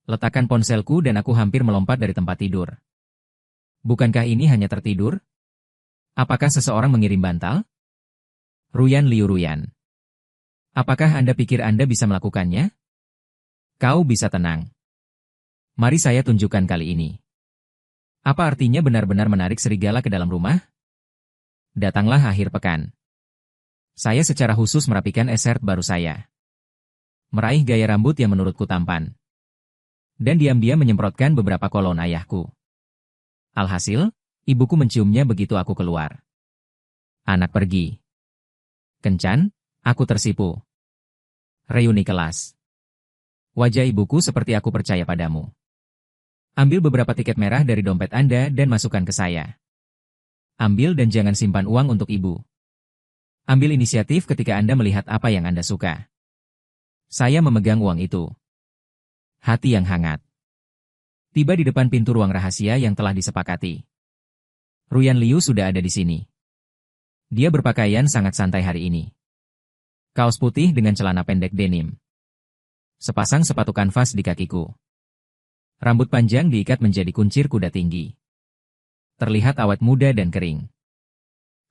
Letakkan ponselku dan aku hampir melompat dari tempat tidur. Bukankah ini hanya tertidur? Apakah seseorang mengirim bantal? Ruyan Liu Ruyan. Apakah Anda pikir Anda bisa melakukannya? Kau bisa tenang. Mari saya tunjukkan kali ini. Apa artinya benar-benar menarik serigala ke dalam rumah? Datanglah akhir pekan. Saya secara khusus merapikan esert baru saya. Meraih gaya rambut yang menurutku tampan. Dan diam-diam menyemprotkan beberapa kolon ayahku. Alhasil, ibuku menciumnya begitu aku keluar. Anak pergi. Kencan, aku tersipu. Reuni kelas. Wajah ibuku seperti aku percaya padamu. Ambil beberapa tiket merah dari dompet Anda dan masukkan ke saya. Ambil dan jangan simpan uang untuk ibu. Ambil inisiatif ketika Anda melihat apa yang Anda suka. Saya memegang uang itu. Hati yang hangat. Tiba di depan pintu ruang rahasia yang telah disepakati. Ruyan Liu sudah ada di sini. Dia berpakaian sangat santai hari ini. Kaos putih dengan celana pendek denim. Sepasang sepatu kanvas di kakiku. Rambut panjang diikat menjadi kuncir kuda tinggi. Terlihat awet muda dan kering.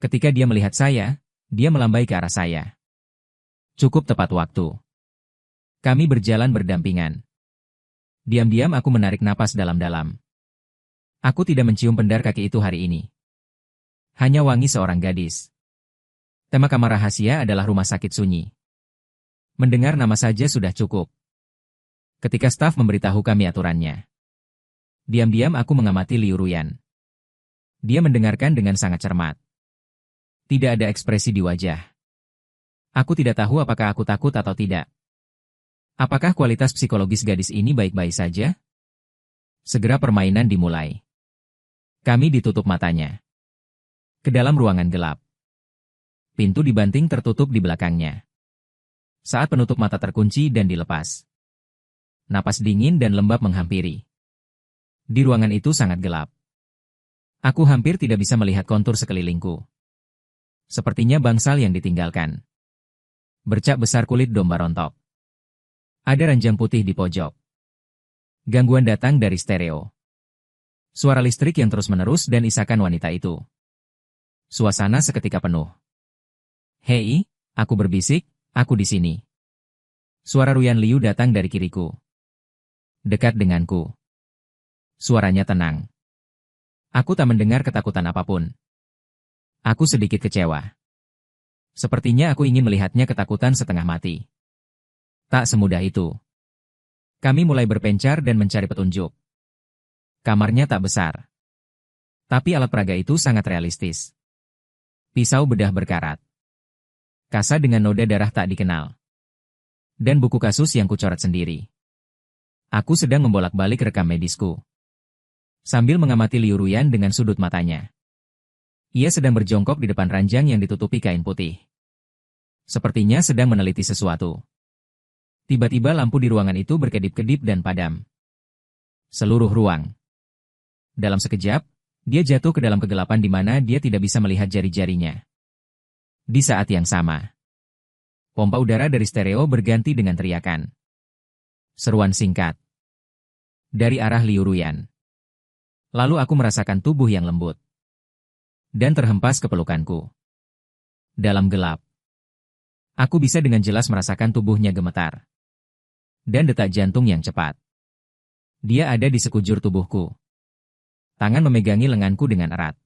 Ketika dia melihat saya, dia melambai ke arah saya. Cukup tepat waktu. Kami berjalan berdampingan. Diam-diam aku menarik napas dalam-dalam. Aku tidak mencium pendar kaki itu hari ini. Hanya wangi seorang gadis. Tema kamar rahasia adalah rumah sakit sunyi. Mendengar nama saja sudah cukup. Ketika staf memberitahu kami aturannya. Diam-diam aku mengamati Liu Ruyan. Dia mendengarkan dengan sangat cermat. Tidak ada ekspresi di wajah. Aku tidak tahu apakah aku takut atau tidak. Apakah kualitas psikologis gadis ini baik-baik saja? Segera permainan dimulai. Kami ditutup matanya. Ke dalam ruangan gelap. Pintu dibanting tertutup di belakangnya. Saat penutup mata terkunci dan dilepas. Napas dingin dan lembab menghampiri. Di ruangan itu sangat gelap. Aku hampir tidak bisa melihat kontur sekelilingku. Sepertinya bangsal yang ditinggalkan. Bercak besar kulit domba rontok. Ada ranjang putih di pojok. Gangguan datang dari stereo. Suara listrik yang terus-menerus dan isakan wanita itu. Suasana seketika penuh. Hei, aku berbisik, aku di sini. Suara Ruyan Liu datang dari kiriku. Dekat denganku. Suaranya tenang. Aku tak mendengar ketakutan apapun. Aku sedikit kecewa. Sepertinya aku ingin melihatnya ketakutan setengah mati. Tak semudah itu. Kami mulai berpencar dan mencari petunjuk. Kamarnya tak besar. Tapi alat peraga itu sangat realistis. Pisau bedah berkarat. Kasa dengan noda darah tak dikenal. Dan buku kasus yang kucoret sendiri. Aku sedang membolak-balik rekam medisku. Sambil mengamati Liu Ruyan dengan sudut matanya. Ia sedang berjongkok di depan ranjang yang ditutupi kain putih. Sepertinya sedang meneliti sesuatu. Tiba-tiba lampu di ruangan itu berkedip-kedip dan padam. Seluruh ruang. Dalam sekejap, dia jatuh ke dalam kegelapan di mana dia tidak bisa melihat jari-jarinya. Di saat yang sama, pompa udara dari stereo berganti dengan teriakan. Seruan singkat. Dari arah Liu Ruyan. Lalu aku merasakan tubuh yang lembut. Dan terhempas ke pelukanku. Dalam gelap. Aku bisa dengan jelas merasakan tubuhnya gemetar. Dan detak jantung yang cepat. Dia ada di sekujur tubuhku. Tangan memegangi lenganku dengan erat.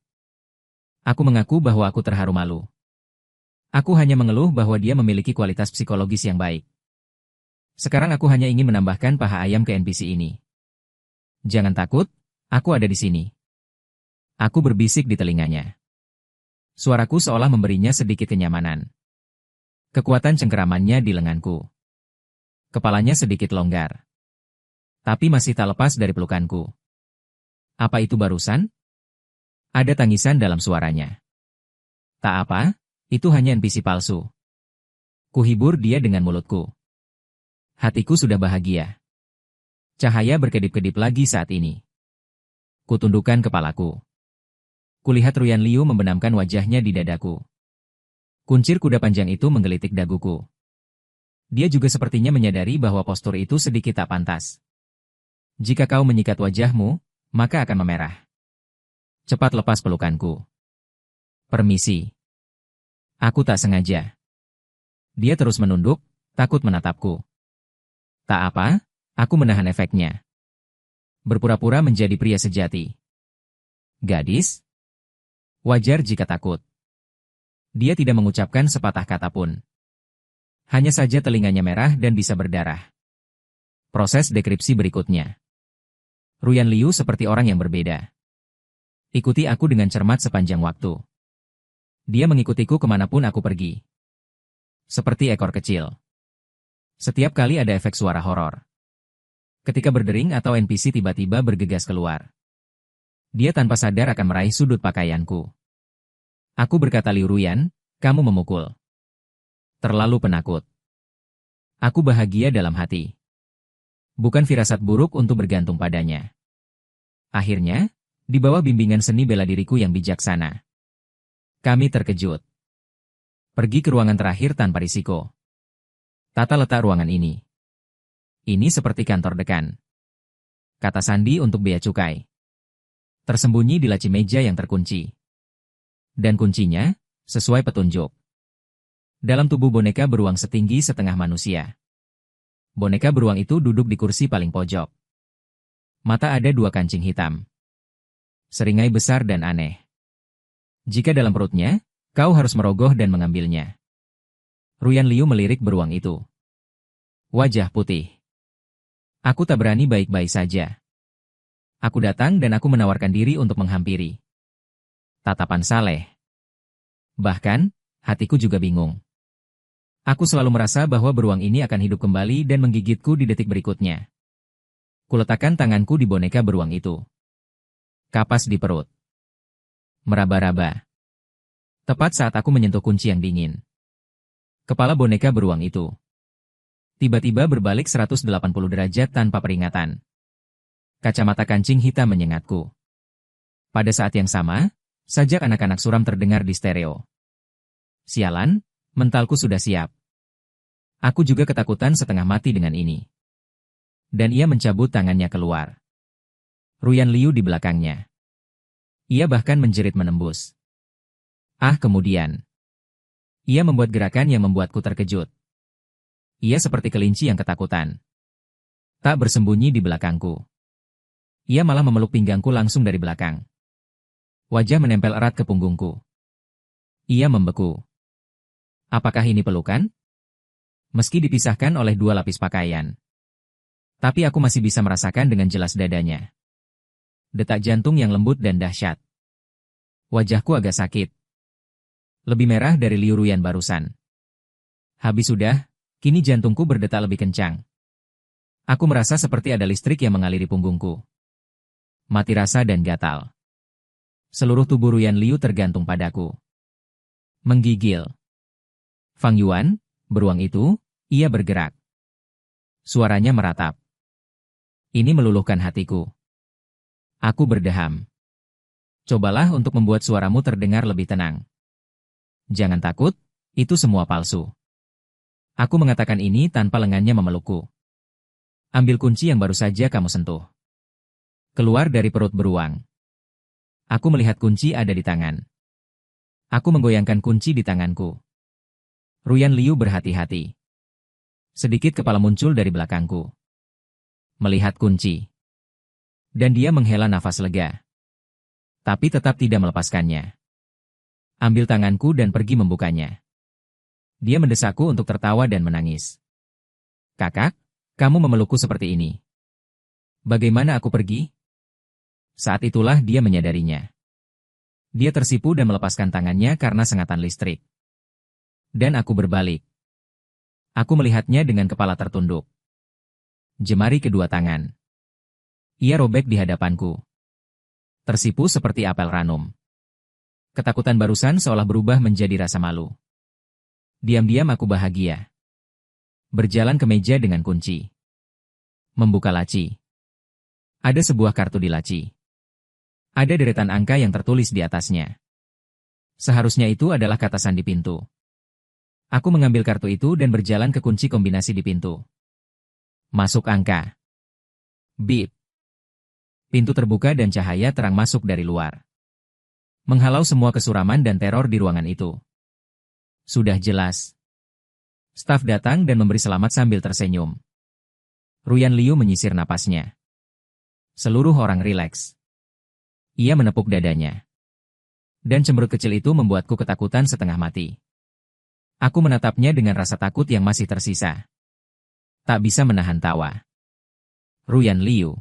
Aku mengaku bahwa aku terharu malu. Aku hanya mengeluh bahwa dia memiliki kualitas psikologis yang baik. Sekarang aku hanya ingin menambahkan paha ayam ke NPC ini. Jangan takut, aku ada di sini. Aku berbisik di telinganya. Suaraku seolah memberinya sedikit kenyamanan. Kekuatan cengkeramannya di lenganku. Kepalanya sedikit longgar. Tapi masih tak lepas dari pelukanku. Apa itu barusan? Ada tangisan dalam suaranya. Tak apa, Itu hanya NPC palsu. Kuhibur dia dengan mulutku. Hatiku sudah bahagia. Cahaya berkedip-kedip lagi saat ini. Kutundukkan kepalaku. Kulihat Ruyan Liu membenamkan wajahnya di dadaku. Kuncir kuda panjang itu menggelitik daguku. Dia juga sepertinya menyadari bahwa postur itu sedikit tak pantas. Jika kau menyikat wajahmu, maka akan memerah. Cepat lepas pelukanku. Permisi. Aku tak sengaja. Dia terus menunduk, takut menatapku. Tak apa, aku menahan efeknya. Berpura-pura menjadi pria sejati. Gadis? Wajar jika takut. Dia tidak mengucapkan sepatah kata pun. Hanya saja telinganya merah dan bisa berdarah. Proses dekripsi berikutnya. Ruyan Liu seperti orang yang berbeda. Ikuti aku dengan cermat sepanjang waktu. Dia mengikutiku kemanapun aku pergi. Seperti ekor kecil. Setiap kali ada efek suara horor. Ketika berdering atau NPC tiba-tiba bergegas keluar. Dia tanpa sadar akan meraih sudut pakaianku. Aku berkata, Liu Ruyan, kamu memukul. Terlalu penakut. Aku bahagia dalam hati. Bukan firasat buruk untuk bergantung padanya. Akhirnya, di bawah bimbingan seni bela diriku yang bijaksana, kami terkejut. Pergi ke ruangan terakhir tanpa risiko. Tata letak ruangan ini. Ini seperti kantor dekan. Kata Sandi untuk bea cukai. Tersembunyi di laci meja yang terkunci. Dan kuncinya, sesuai petunjuk. Dalam tubuh boneka beruang setinggi setengah manusia. Boneka beruang itu duduk di kursi paling pojok. Mata ada 2 kancing hitam. Seringai besar dan aneh. Jika dalam perutnya, kau harus merogoh dan mengambilnya. Ruyan Liu melirik beruang itu. Wajah putih. Aku tak berani baik-baik saja. Aku datang dan aku menawarkan diri untuk menghampiri. Tatapan saleh. Bahkan, hatiku juga bingung. Aku selalu merasa bahwa beruang ini akan hidup kembali dan menggigitku di detik berikutnya. Kuletakkan tanganku di boneka beruang itu. Kapas di perut. Meraba-raba. Tepat saat aku menyentuh kunci yang dingin. Kepala boneka beruang itu tiba-tiba berbalik 180 derajat tanpa peringatan. Kacamata kancing hitam menyengatku. Pada saat yang sama, sajak anak-anak suram terdengar di stereo. Sialan, mentalku sudah siap. Aku juga ketakutan setengah mati dengan ini. Dan ia mencabut tangannya keluar. Ruyan Liu di belakangnya. Ia bahkan menjerit menembus. Kemudian. Ia membuat gerakan yang membuatku terkejut. Ia seperti kelinci yang ketakutan. Tak bersembunyi di belakangku. Ia malah memeluk pinggangku langsung dari belakang. Wajah menempel erat ke punggungku. Ia membeku. Apakah ini pelukan? Meski dipisahkan oleh 2 lapis pakaian. Tapi aku masih bisa merasakan dengan jelas dadanya. Detak jantung yang lembut dan dahsyat. Wajahku agak sakit. Lebih merah dari Liu Ruyan barusan. Habis sudah, kini jantungku berdetak lebih kencang. Aku merasa seperti ada listrik yang mengaliri punggungku. Mati rasa dan gatal. Seluruh tubuh Ruyan Liu tergantung padaku. Menggigil. Fang Yuan, beruang itu, ia bergerak. Suaranya meratap. Ini meluluhkan hatiku. Aku berdeham. Cobalah untuk membuat suaramu terdengar lebih tenang. Jangan takut, itu semua palsu. Aku mengatakan ini tanpa lengannya memelukku. Ambil kunci yang baru saja kamu sentuh. Keluar dari perut beruang. Aku melihat kunci ada di tangan. Aku menggoyangkan kunci di tanganku. Ruyan Liu berhati-hati. Sedikit kepala muncul dari belakangku. Melihat kunci. Dan dia menghela nafas lega. Tapi tetap tidak melepaskannya. Ambil tanganku dan pergi membukanya. Dia mendesakku untuk tertawa dan menangis. Kakak, kamu memelukku seperti ini. Bagaimana aku pergi? Saat itulah dia menyadarinya. Dia tersipu dan melepaskan tangannya karena sengatan listrik. Dan aku berbalik. Aku melihatnya dengan kepala tertunduk. Jemari kedua tangan. Ia robek di hadapanku. Tersipu seperti apel ranum. Ketakutan barusan seolah berubah menjadi rasa malu. Diam-diam aku bahagia. Berjalan ke meja dengan kunci. Membuka laci. Ada sebuah kartu di laci. Ada deretan angka yang tertulis di atasnya. Seharusnya itu adalah kata sandi pintu. Aku mengambil kartu itu dan berjalan ke kunci kombinasi di pintu. Masuk angka. Bip. Pintu terbuka dan cahaya terang masuk dari luar. Menghalau semua kesuraman dan teror di ruangan itu. Sudah jelas. Staf datang dan memberi selamat sambil tersenyum. Ruyan Liu menyisir napasnya. Seluruh orang rileks. Ia menepuk dadanya. Dan cemberut kecil itu membuatku ketakutan setengah mati. Aku menatapnya dengan rasa takut yang masih tersisa. Tak bisa menahan tawa. Ruyan Liu.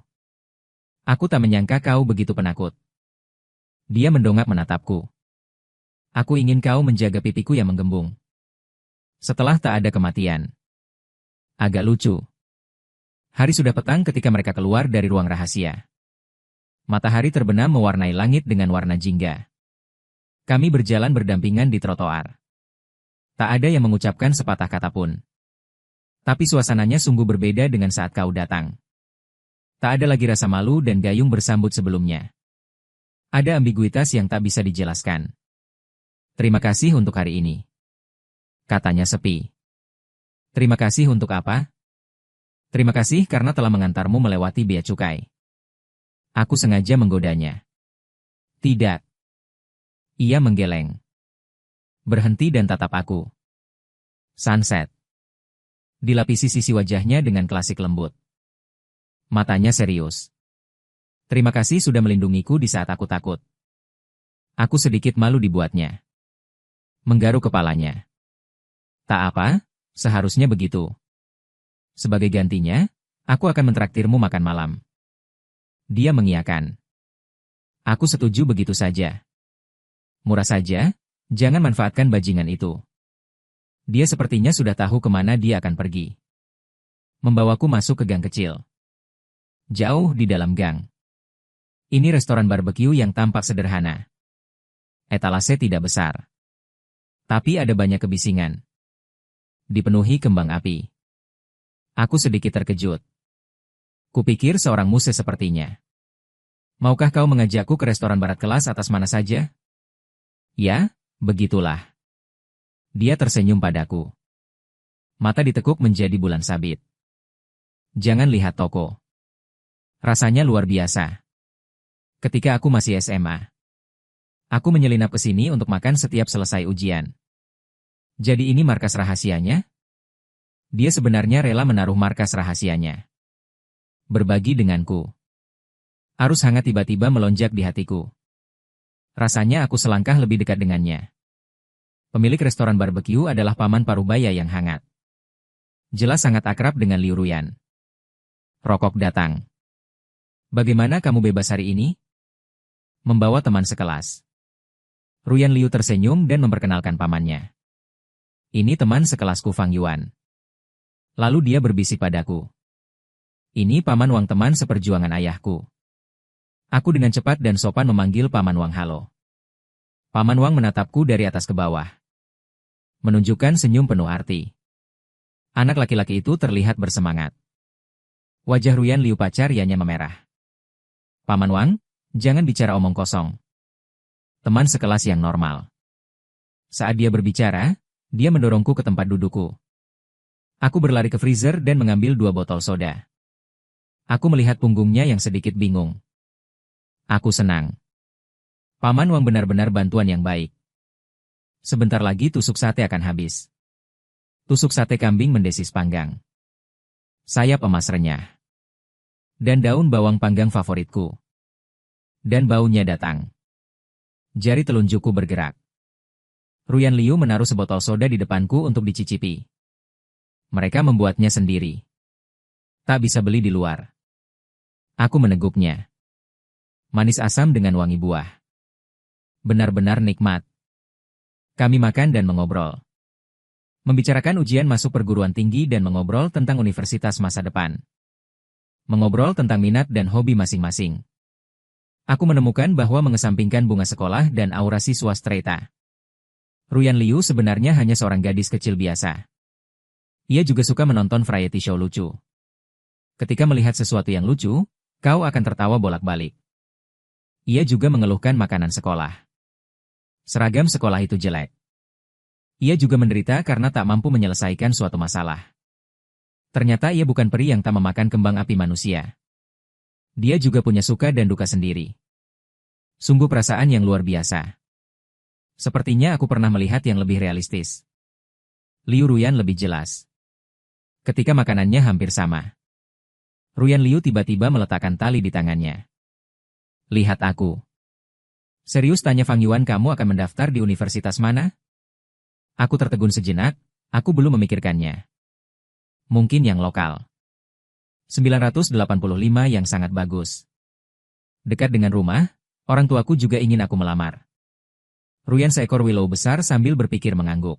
Aku tak menyangka kau begitu penakut. Dia mendongak menatapku. Aku ingin kau menjaga pipiku yang menggembung. Setelah tak ada kematian. Agak lucu. Hari sudah petang ketika mereka keluar dari ruang rahasia. Matahari terbenam mewarnai langit dengan warna jingga. Kami berjalan berdampingan di trotoar. Tak ada yang mengucapkan sepatah kata pun. Tapi suasananya sungguh berbeda dengan saat kau datang. Tak ada lagi rasa malu dan gayung bersambut sebelumnya. Ada ambiguitas yang tak bisa dijelaskan. Terima kasih untuk hari ini. Katanya sepi. Terima kasih untuk apa? Terima kasih karena telah mengantarmu melewati bea cukai. Aku sengaja menggodanya. Tidak. Ia menggeleng. Berhenti dan tatap aku. Sunset. Dilapisi sisi wajahnya dengan klasik lembut. Matanya serius. Terima kasih sudah melindungiku di saat aku takut. Aku sedikit malu dibuatnya. Menggaruk kepalanya. Tak apa, seharusnya begitu. Sebagai gantinya, aku akan mentraktirmu makan malam. Dia mengiyakan. Aku setuju begitu saja. Murah saja, jangan manfaatkan bajingan itu. Dia sepertinya sudah tahu kemana dia akan pergi. Membawaku masuk ke gang kecil. Jauh di dalam gang. Ini restoran barbeque yang tampak sederhana. Etalase tidak besar. Tapi ada banyak kebisingan. Dipenuhi kembang api. Aku sedikit terkejut. Kupikir seorang muse sepertinya. Maukah kau mengajakku ke restoran barat kelas atas mana saja? Ya, begitulah. Dia tersenyum padaku. Mata ditekuk menjadi bulan sabit. Jangan lihat toko. Rasanya luar biasa. Ketika aku masih SMA. Aku menyelinap ke sini untuk makan setiap selesai ujian. Jadi ini markas rahasianya? Dia sebenarnya rela menaruh markas rahasianya. Berbagi denganku. Arus hangat tiba-tiba melonjak di hatiku. Rasanya aku selangkah lebih dekat dengannya. Pemilik restoran barbeque adalah paman Parubaya yang hangat. Jelas sangat akrab dengan Liu Ruyan. Rokok datang. Bagaimana kamu bebas hari ini? Membawa teman sekelas. Ruyan Liu tersenyum dan memperkenalkan pamannya. Ini teman sekelasku Fang Yuan. Lalu dia berbisik padaku. Ini Paman Wang, teman seperjuangan ayahku. Aku dengan cepat dan sopan memanggil Paman Wang halo. Paman Wang menatapku dari atas ke bawah. Menunjukkan senyum penuh arti. Anak laki-laki itu terlihat bersemangat. Wajah Ruyan Liu pacarianya memerah. Paman Wang, jangan bicara omong kosong. Teman sekelas yang normal. Saat dia berbicara, dia mendorongku ke tempat dudukku. Aku berlari ke freezer dan mengambil 2 botol soda. Aku melihat punggungnya yang sedikit bingung. Aku senang. Paman Wang benar-benar bantuan yang baik. Sebentar lagi tusuk sate akan habis. Tusuk sate kambing mendesis panggang. Sayap emas renyah. Dan daun bawang panggang favoritku. Dan baunya datang. Jari telunjukku bergerak. Ruyan Liu menaruh sebotol soda di depanku untuk dicicipi. Mereka membuatnya sendiri. Tak bisa beli di luar. Aku meneguknya. Manis asam dengan wangi buah. Benar-benar nikmat. Kami makan dan mengobrol. Membicarakan ujian masuk perguruan tinggi dan mengobrol tentang universitas masa depan. Mengobrol tentang minat dan hobi masing-masing. Aku menemukan bahwa mengesampingkan bunga sekolah dan aura siswa strata, Ruyan Liu sebenarnya hanya seorang gadis kecil biasa. Ia juga suka menonton variety show lucu. Ketika melihat sesuatu yang lucu, kau akan tertawa bolak-balik. Ia juga mengeluhkan makanan sekolah. Seragam sekolah itu jelek. Ia juga menderita karena tak mampu menyelesaikan suatu masalah. Ternyata ia bukan peri yang tak memakan kembang api manusia. Dia juga punya suka dan duka sendiri. Sungguh perasaan yang luar biasa. Sepertinya aku pernah melihat yang lebih realistis. Liu Ruyan lebih jelas. Ketika makanannya hampir sama. Ruyan Liu tiba-tiba meletakkan tali di tangannya. Lihat aku. Serius, tanya Fang Yuan, kamu akan mendaftar di universitas mana? Aku tertegun sejenak, aku belum memikirkannya. Mungkin yang lokal. 985 yang sangat bagus. Dekat dengan rumah, orang tuaku juga ingin aku melamar. Ruyan seekor willow besar sambil berpikir mengangguk.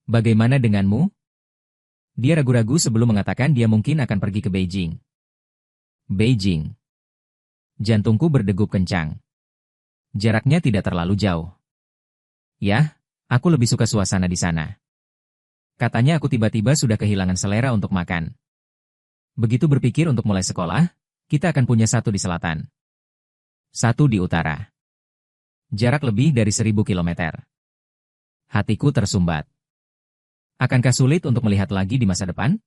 Bagaimana denganmu? Dia ragu-ragu sebelum mengatakan dia mungkin akan pergi ke Beijing. Beijing. Jantungku berdegup kencang. Jaraknya tidak terlalu jauh. Ya, aku lebih suka suasana di sana. Katanya aku tiba-tiba sudah kehilangan selera untuk makan. Begitu berpikir untuk mulai sekolah, kita akan punya satu di selatan. Satu di utara. Jarak lebih dari 1000 kilometer. Hatiku tersumbat. Akankah sulit untuk melihat lagi di masa depan?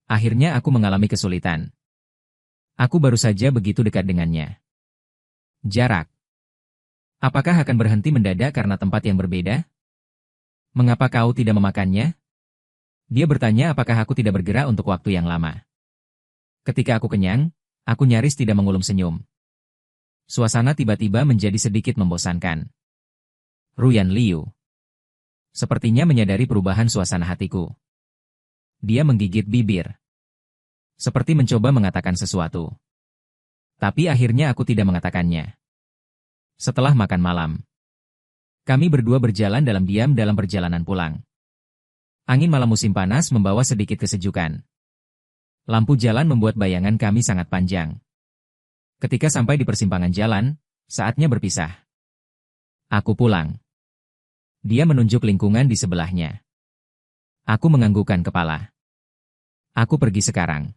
Akhirnya aku mengalami kesulitan. Aku baru saja begitu dekat dengannya. Jarak. Apakah akan berhenti mendadak karena tempat yang berbeda? Mengapa kau tidak memakannya? Dia bertanya apakah aku tidak bergerak untuk waktu yang lama. Ketika aku kenyang, aku nyaris tidak mengulum senyum. Suasana tiba-tiba menjadi sedikit membosankan. Ruyan Liu. Sepertinya menyadari perubahan suasana hatiku. Dia menggigit bibir. Seperti mencoba mengatakan sesuatu. Tapi akhirnya aku tidak mengatakannya. Setelah makan malam, kami berdua berjalan dalam diam dalam perjalanan pulang. Angin malam musim panas membawa sedikit kesejukan. Lampu jalan membuat bayangan kami sangat panjang. Ketika sampai di persimpangan jalan, saatnya berpisah. Aku pulang. Dia menunjuk lingkungan di sebelahnya. Aku menganggukkan kepala. Aku pergi sekarang.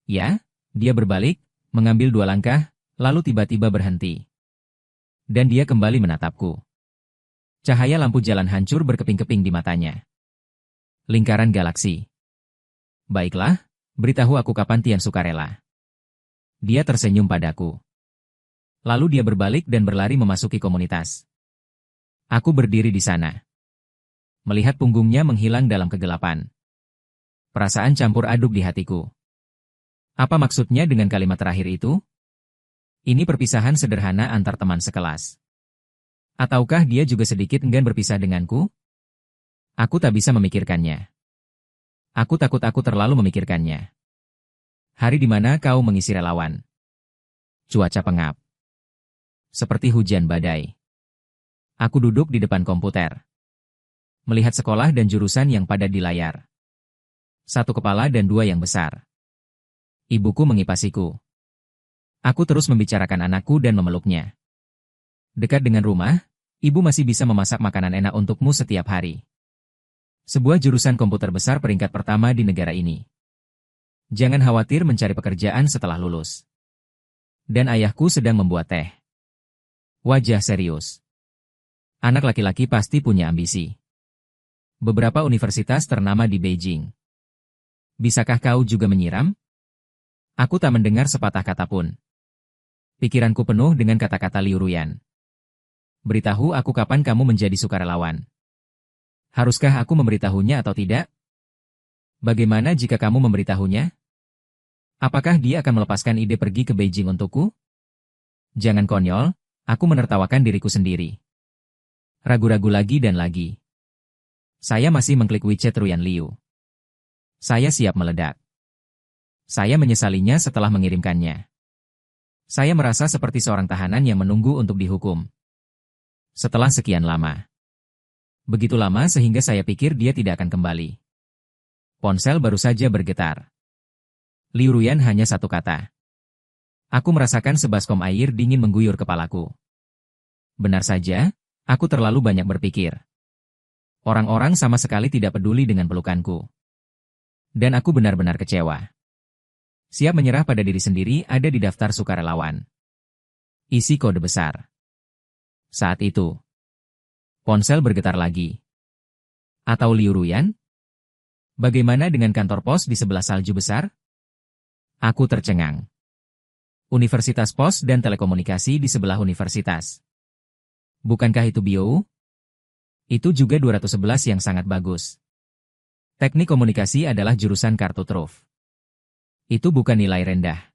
Ya, dia berbalik, mengambil 2 langkah, lalu tiba-tiba berhenti. Dan dia kembali menatapku. Cahaya lampu jalan hancur berkeping-keping di matanya. Lingkaran galaksi. Baiklah, beritahu aku kapan Tian sukarela. Dia tersenyum padaku. Lalu dia berbalik dan berlari memasuki komunitas. Aku berdiri di sana. Melihat punggungnya menghilang dalam kegelapan. Perasaan campur aduk di hatiku. Apa maksudnya dengan kalimat terakhir itu? Ini perpisahan sederhana antar teman sekelas. Ataukah dia juga sedikit enggan berpisah denganku? Aku tak bisa memikirkannya. Aku takut aku terlalu memikirkannya. Hari di mana kau mengisi relawan. Cuaca pengap. Seperti hujan badai. Aku duduk di depan komputer. Melihat sekolah dan jurusan yang padat di layar. 1 kepala dan 2 yang besar. Ibuku mengipasiku. Aku terus membicarakan anakku dan memeluknya. Dekat dengan rumah, ibu masih bisa memasak makanan enak untukmu setiap hari. Sebuah jurusan komputer besar peringkat pertama di negara ini. Jangan khawatir mencari pekerjaan setelah lulus. Dan ayahku sedang membuat teh. Wajah serius. Anak laki-laki pasti punya ambisi. Beberapa universitas ternama di Beijing. Bisakah kau juga menyiram? Aku tak mendengar sepatah kata pun. Pikiranku penuh dengan kata-kata Liu Ruyan. Beritahu aku kapan kamu menjadi sukarelawan. Haruskah aku memberitahunya atau tidak? Bagaimana jika kamu memberitahunya? Apakah dia akan melepaskan ide pergi ke Beijing untukku? Jangan konyol, aku menertawakan diriku sendiri. Ragu-ragu lagi dan lagi. Saya masih mengklik WeChat Ruyan Liu. Saya siap meledak. Saya menyesalinya setelah mengirimkannya. Saya merasa seperti seorang tahanan yang menunggu untuk dihukum. Setelah sekian lama. Begitu lama sehingga saya pikir dia tidak akan kembali. Ponsel baru saja bergetar. Liu Ruyan hanya 1 kata. Aku merasakan sebaskom air dingin mengguyur kepalaku. Benar saja, aku terlalu banyak berpikir. Orang-orang sama sekali tidak peduli dengan pelukanku. Dan aku benar-benar kecewa. Siap menyerah pada diri sendiri ada di daftar sukarelawan. Isi kode besar. Saat itu, ponsel bergetar lagi. Atau Liu Ruyan? Bagaimana dengan kantor pos di sebelah salju besar? Aku tercengang. Universitas Pos dan Telekomunikasi di sebelah universitas. Bukankah itu bio? Itu juga 211 yang sangat bagus. Teknik komunikasi adalah jurusan kartu truf. Itu bukan nilai rendah.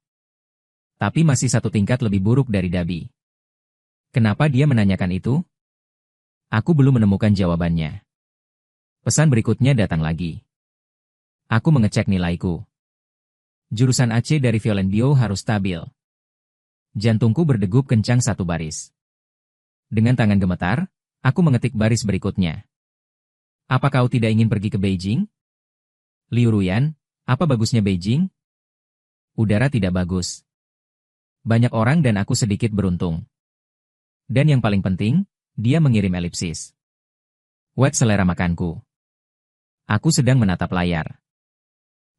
Tapi masih satu tingkat lebih buruk dari Dabi. Kenapa dia menanyakan itu? Aku belum menemukan jawabannya. Pesan berikutnya datang lagi. Aku mengecek nilaiku. Jurusan AC dari Violen Bio harus stabil. Jantungku berdegup kencang satu baris. Dengan tangan gemetar, aku mengetik baris berikutnya. Apa kau tidak ingin pergi ke Beijing? Liu Ruyan, apa bagusnya Beijing? Udara tidak bagus. Banyak orang dan aku sedikit beruntung. Dan yang paling penting, dia mengirim elipsis. Wet selera makanku. Aku sedang menatap layar.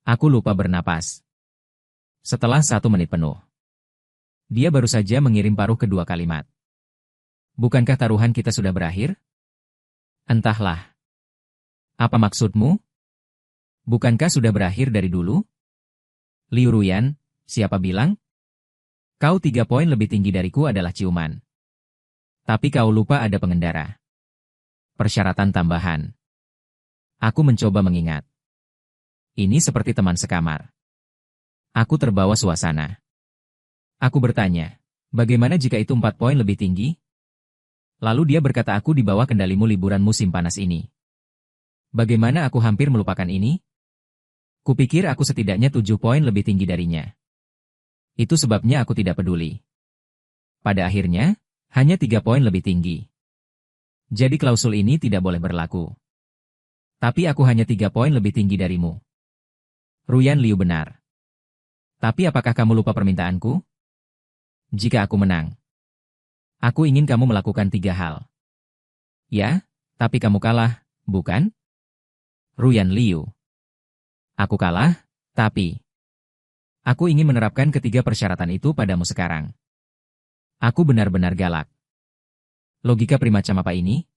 Aku lupa bernapas. Setelah 1 menit penuh. Dia baru saja mengirim paruh kedua kalimat. Bukankah taruhan kita sudah berakhir? Entahlah. Apa maksudmu? Bukankah sudah berakhir dari dulu? Liu Ruyan, siapa bilang? Kau 3 poin lebih tinggi dariku adalah ciuman. Tapi kau lupa ada pengendara. Persyaratan tambahan. Aku mencoba mengingat. Ini seperti teman sekamar. Aku terbawa suasana. Aku bertanya, bagaimana jika itu 4 poin lebih tinggi? Lalu dia berkata aku di bawah kendalimu liburan musim panas ini. Bagaimana aku hampir melupakan ini? Kupikir aku setidaknya 7 poin lebih tinggi darinya. Itu sebabnya aku tidak peduli. Pada akhirnya, hanya 3 poin lebih tinggi. Jadi klausul ini tidak boleh berlaku. Tapi aku hanya 3 poin lebih tinggi darimu. Ruyan Liu benar. Tapi apakah kamu lupa permintaanku? Jika aku menang, aku ingin kamu melakukan 3 hal. Ya, tapi kamu kalah, bukan? Ruyan Liu. Aku kalah, tapi aku ingin menerapkan ketiga persyaratan itu padamu sekarang. Aku benar-benar galak. Logika primacam apa ini?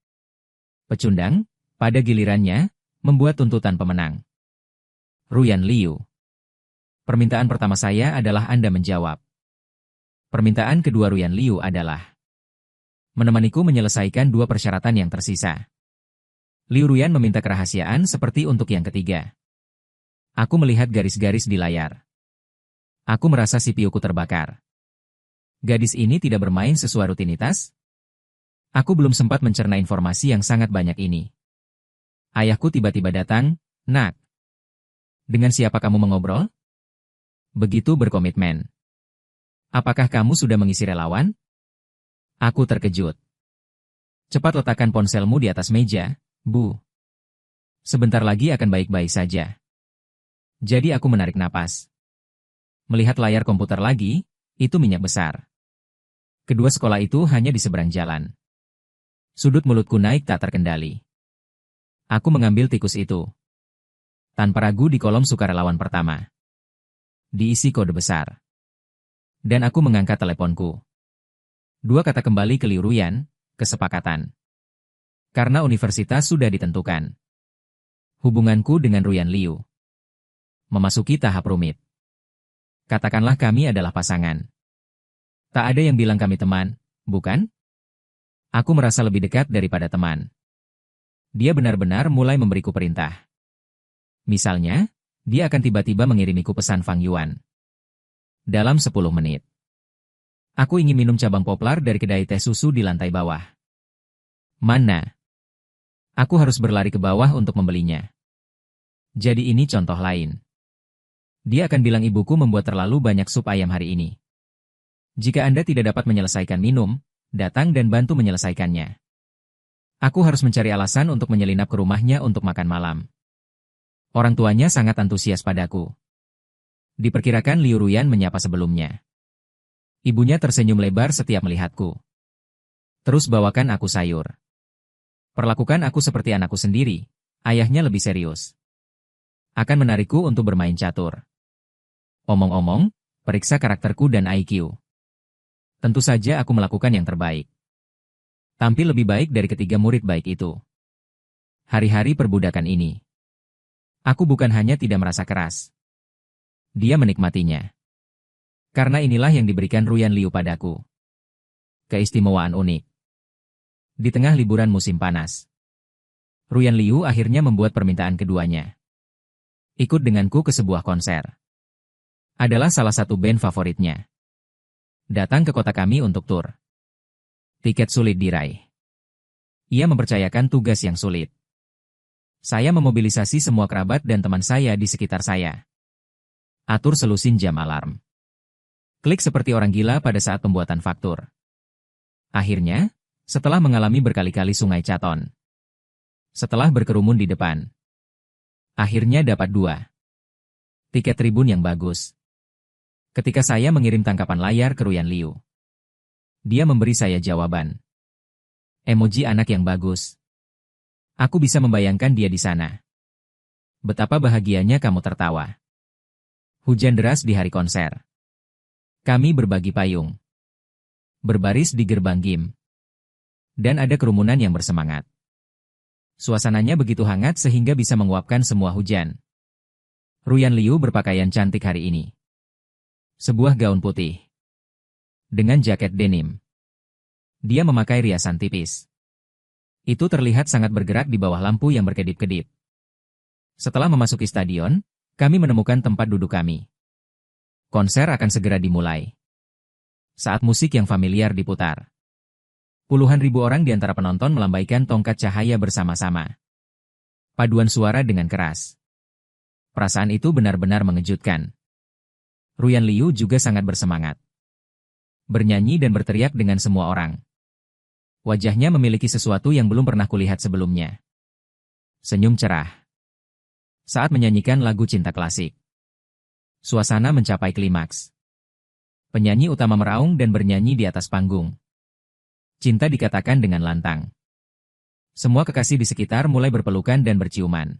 Pecundang, pada gilirannya, membuat tuntutan pemenang. Ruyan Liu. Permintaan pertama saya adalah Anda menjawab. Permintaan kedua Ruyan Liu adalah menemaniku menyelesaikan 2 persyaratan yang tersisa. Liu Ruyan meminta kerahasiaan seperti untuk yang ketiga. Aku melihat garis-garis di layar. Aku merasa CPU-ku terbakar. Gadis ini tidak bermain sesuai rutinitas? Aku belum sempat mencerna informasi yang sangat banyak ini. Ayahku tiba-tiba datang, "Nak, dengan siapa kamu mengobrol?" Begitu berkomitmen. Apakah kamu sudah mengisi relawan? Aku terkejut. Cepat letakkan ponselmu di atas meja, Bu. Sebentar lagi akan baik-baik saja. Jadi aku menarik napas. Melihat layar komputer lagi, itu minyak besar. Kedua sekolah itu hanya di seberang jalan. Sudut mulutku naik tak terkendali. Aku mengambil tikus itu. Tanpa ragu di kolom sukarelawan pertama. Diisi kode besar. Dan aku mengangkat teleponku. 2 kata kembali ke Liu Ruyan, kesepakatan. Karena universitas sudah ditentukan. Hubunganku dengan Ruyan Liu memasuki tahap rumit. Katakanlah kami adalah pasangan. Tak ada yang bilang kami teman, bukan? Aku merasa lebih dekat daripada teman. Dia benar-benar mulai memberiku perintah. Misalnya, dia akan tiba-tiba mengirimiku pesan Fang Yuan. Dalam 10 menit. Aku ingin minum cabang poplar dari kedai teh susu di lantai bawah. Mana? Aku harus berlari ke bawah untuk membelinya. Jadi ini contoh lain. Dia akan bilang ibuku membuat terlalu banyak sup ayam hari ini. Jika Anda tidak dapat menyelesaikan minum, datang dan bantu menyelesaikannya. Aku harus mencari alasan untuk menyelinap ke rumahnya untuk makan malam. Orang tuanya sangat antusias padaku. Diperkirakan Liu Ruyan menyapa sebelumnya. Ibunya tersenyum lebar setiap melihatku. Terus bawakan aku sayur. Perlakukan aku seperti anakku sendiri. Ayahnya lebih serius. Akan menarikku untuk bermain catur. Omong-omong, periksa karakterku dan IQ. Tentu saja aku melakukan yang terbaik. Tampil lebih baik dari ketiga murid baik itu. Hari-hari perbudakan ini. Aku bukan hanya tidak merasa keras. Dia menikmatinya. Karena inilah yang diberikan Ruyan Liu padaku. Keistimewaan unik. Di tengah liburan musim panas, Ruyan Liu akhirnya membuat permintaan keduanya. Ikut denganku ke sebuah konser. Adalah salah satu band favoritnya. Datang ke kota kami untuk tur. Tiket sulit diraih. Ia mempercayakan tugas yang sulit. Saya memobilisasi semua kerabat dan teman saya di sekitar saya. Atur selusin jam alarm. Klik seperti orang gila pada saat pembuatan faktur. Akhirnya, setelah mengalami berkali-kali Sungai Chaton. Setelah berkerumun di depan. Akhirnya dapat 2 tiket tribun yang bagus. Ketika saya mengirim tangkapan layar ke Ruyan Liu. Dia memberi saya jawaban. Emoji anak yang bagus. Aku bisa membayangkan dia di sana. Betapa bahagianya kamu tertawa. Hujan deras di hari konser. Kami berbagi payung. Berbaris di gerbang gym. Dan ada kerumunan yang bersemangat. Suasananya begitu hangat sehingga bisa menguapkan semua hujan. Ruyan Liu berpakaian cantik hari ini. Sebuah gaun putih. Dengan jaket denim. Dia memakai riasan tipis. Itu terlihat sangat bergerak di bawah lampu yang berkedip-kedip. Setelah memasuki stadion, kami menemukan tempat duduk kami. Konser akan segera dimulai. Saat musik yang familiar diputar. Puluhan ribu orang di antara penonton melambaikan tongkat cahaya bersama-sama. Paduan suara dengan keras. Perasaan itu benar-benar mengejutkan. Ruyan Liu juga sangat bersemangat. Bernyanyi dan berteriak dengan semua orang. Wajahnya memiliki sesuatu yang belum pernah kulihat sebelumnya. Senyum cerah. Saat menyanyikan lagu cinta klasik. Suasana mencapai klimaks. Penyanyi utama meraung dan bernyanyi di atas panggung. Cinta dikatakan dengan lantang. Semua kekasih di sekitar mulai berpelukan dan berciuman.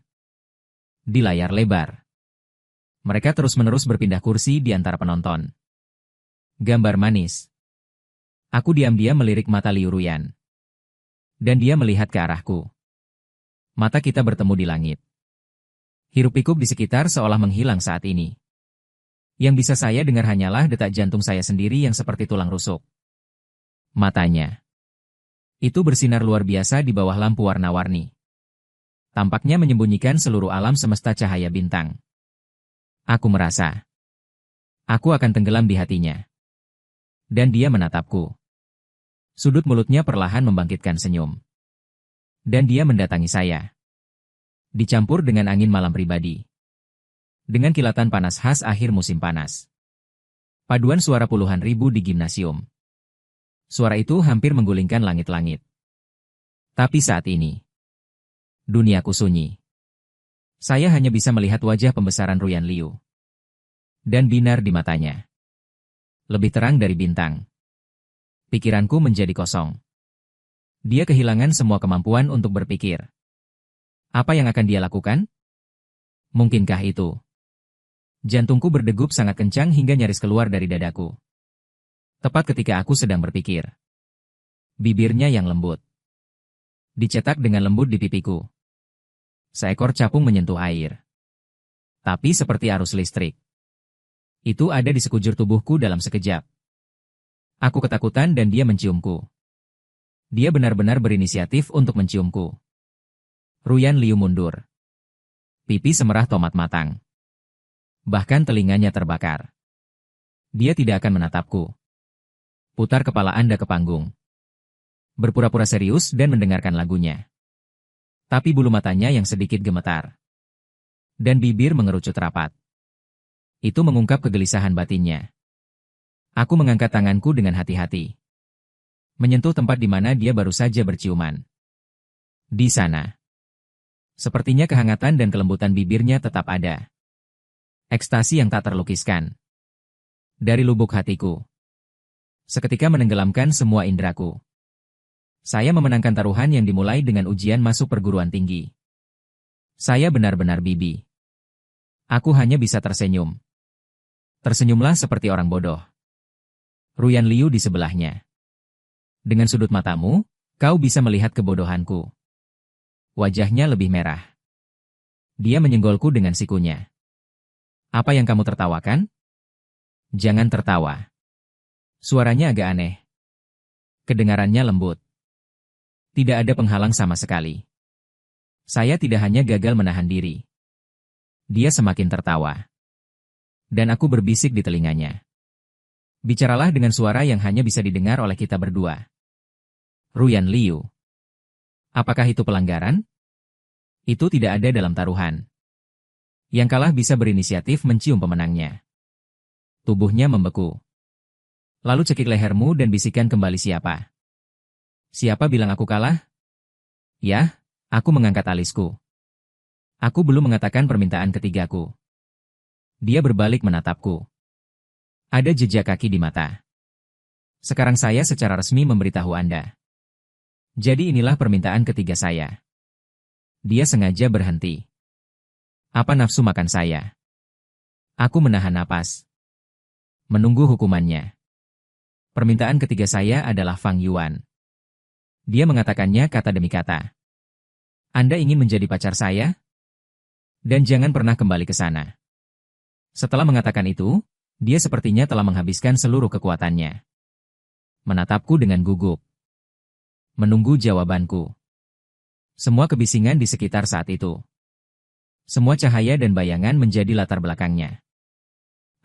Di layar lebar. Mereka terus-menerus berpindah kursi di antara penonton. Gambar manis. Aku diam-diam melirik mata Liu Ruyan. Dan dia melihat ke arahku. Mata kita bertemu di langit. Hiruk-pikuk di sekitar seolah menghilang saat ini. Yang bisa saya dengar hanyalah detak jantung saya sendiri yang seperti tulang rusuk. Matanya. Itu bersinar luar biasa di bawah lampu warna-warni. Tampaknya menyembunyikan seluruh alam semesta cahaya bintang. Aku merasa. Aku akan tenggelam di hatinya. Dan dia menatapku. Sudut mulutnya perlahan membangkitkan senyum. Dan dia mendatangi saya. Dicampur dengan angin malam pribadi. Dengan kilatan panas khas akhir musim panas. Paduan suara puluhan ribu di gimnasium. Suara itu hampir menggulingkan langit-langit. Tapi saat ini, duniaku sunyi. Saya hanya bisa melihat wajah pembesaran Ruyan Liu. Dan binar di matanya. Lebih terang dari bintang. Pikiranku menjadi kosong. Dia kehilangan semua kemampuan untuk berpikir. Apa yang akan dia lakukan? Mungkinkah itu? Jantungku berdegup sangat kencang hingga nyaris keluar dari dadaku. Tepat ketika aku sedang berpikir. Bibirnya yang lembut. Dicetak dengan lembut di pipiku. Seekor capung menyentuh air. Tapi seperti arus listrik. Itu ada di sekujur tubuhku dalam sekejap. Aku ketakutan dan dia menciumku. Dia benar-benar berinisiatif untuk menciumku. Ruyan Liu mundur. Pipi semerah tomat matang. Bahkan telinganya terbakar. Dia tidak akan menatapku. Putar kepala Anda ke panggung. Berpura-pura serius dan mendengarkan lagunya. Tapi bulu matanya yang sedikit gemetar. Dan bibir mengerucut rapat. Itu mengungkap kegelisahan batinnya. Aku mengangkat tanganku dengan hati-hati. Menyentuh tempat di mana dia baru saja berciuman. Di sana. Sepertinya kehangatan dan kelembutan bibirnya tetap ada. Ekstasi yang tak terlukiskan. Dari lubuk hatiku. Seketika menenggelamkan semua indraku. Saya memenangkan taruhan yang dimulai dengan ujian masuk perguruan tinggi. Saya benar-benar bibi. Aku hanya bisa tersenyum. Tersenyumlah seperti orang bodoh. Ruyan Liu di sebelahnya. Dengan sudut matamu, kau bisa melihat kebodohanku. Wajahnya lebih merah. Dia menyenggolku dengan sikunya. Apa yang kamu tertawakan? Jangan tertawa. Suaranya agak aneh. Kedengarannya lembut. Tidak ada penghalang sama sekali. Saya tidak hanya gagal menahan diri. Dia semakin tertawa. Dan aku berbisik di telinganya. Bicaralah dengan suara yang hanya bisa didengar oleh kita berdua. Ruyan Liu. Apakah itu pelanggaran? Itu tidak ada dalam taruhan. Yang kalah bisa berinisiatif mencium pemenangnya. Tubuhnya membeku. Lalu cekik lehermu dan bisikan kembali siapa. Siapa bilang aku kalah? Ya, aku mengangkat alisku. Aku belum mengatakan permintaan ketigaku. Dia berbalik menatapku. Ada jejak kaki di mata. Sekarang saya secara resmi memberitahu Anda. Jadi inilah permintaan ketiga saya. Dia sengaja berhenti. Apa nafsu makan saya? Aku menahan napas. Menunggu hukumannya. Permintaan ketiga saya adalah Fang Yuan. Dia mengatakannya kata demi kata. Anda ingin menjadi pacar saya? Dan jangan pernah kembali ke sana. Setelah mengatakan itu, dia sepertinya telah menghabiskan seluruh kekuatannya. Menatapku dengan gugup. Menunggu jawabanku. Semua kebisingan di sekitar saat itu. Semua cahaya dan bayangan menjadi latar belakangnya.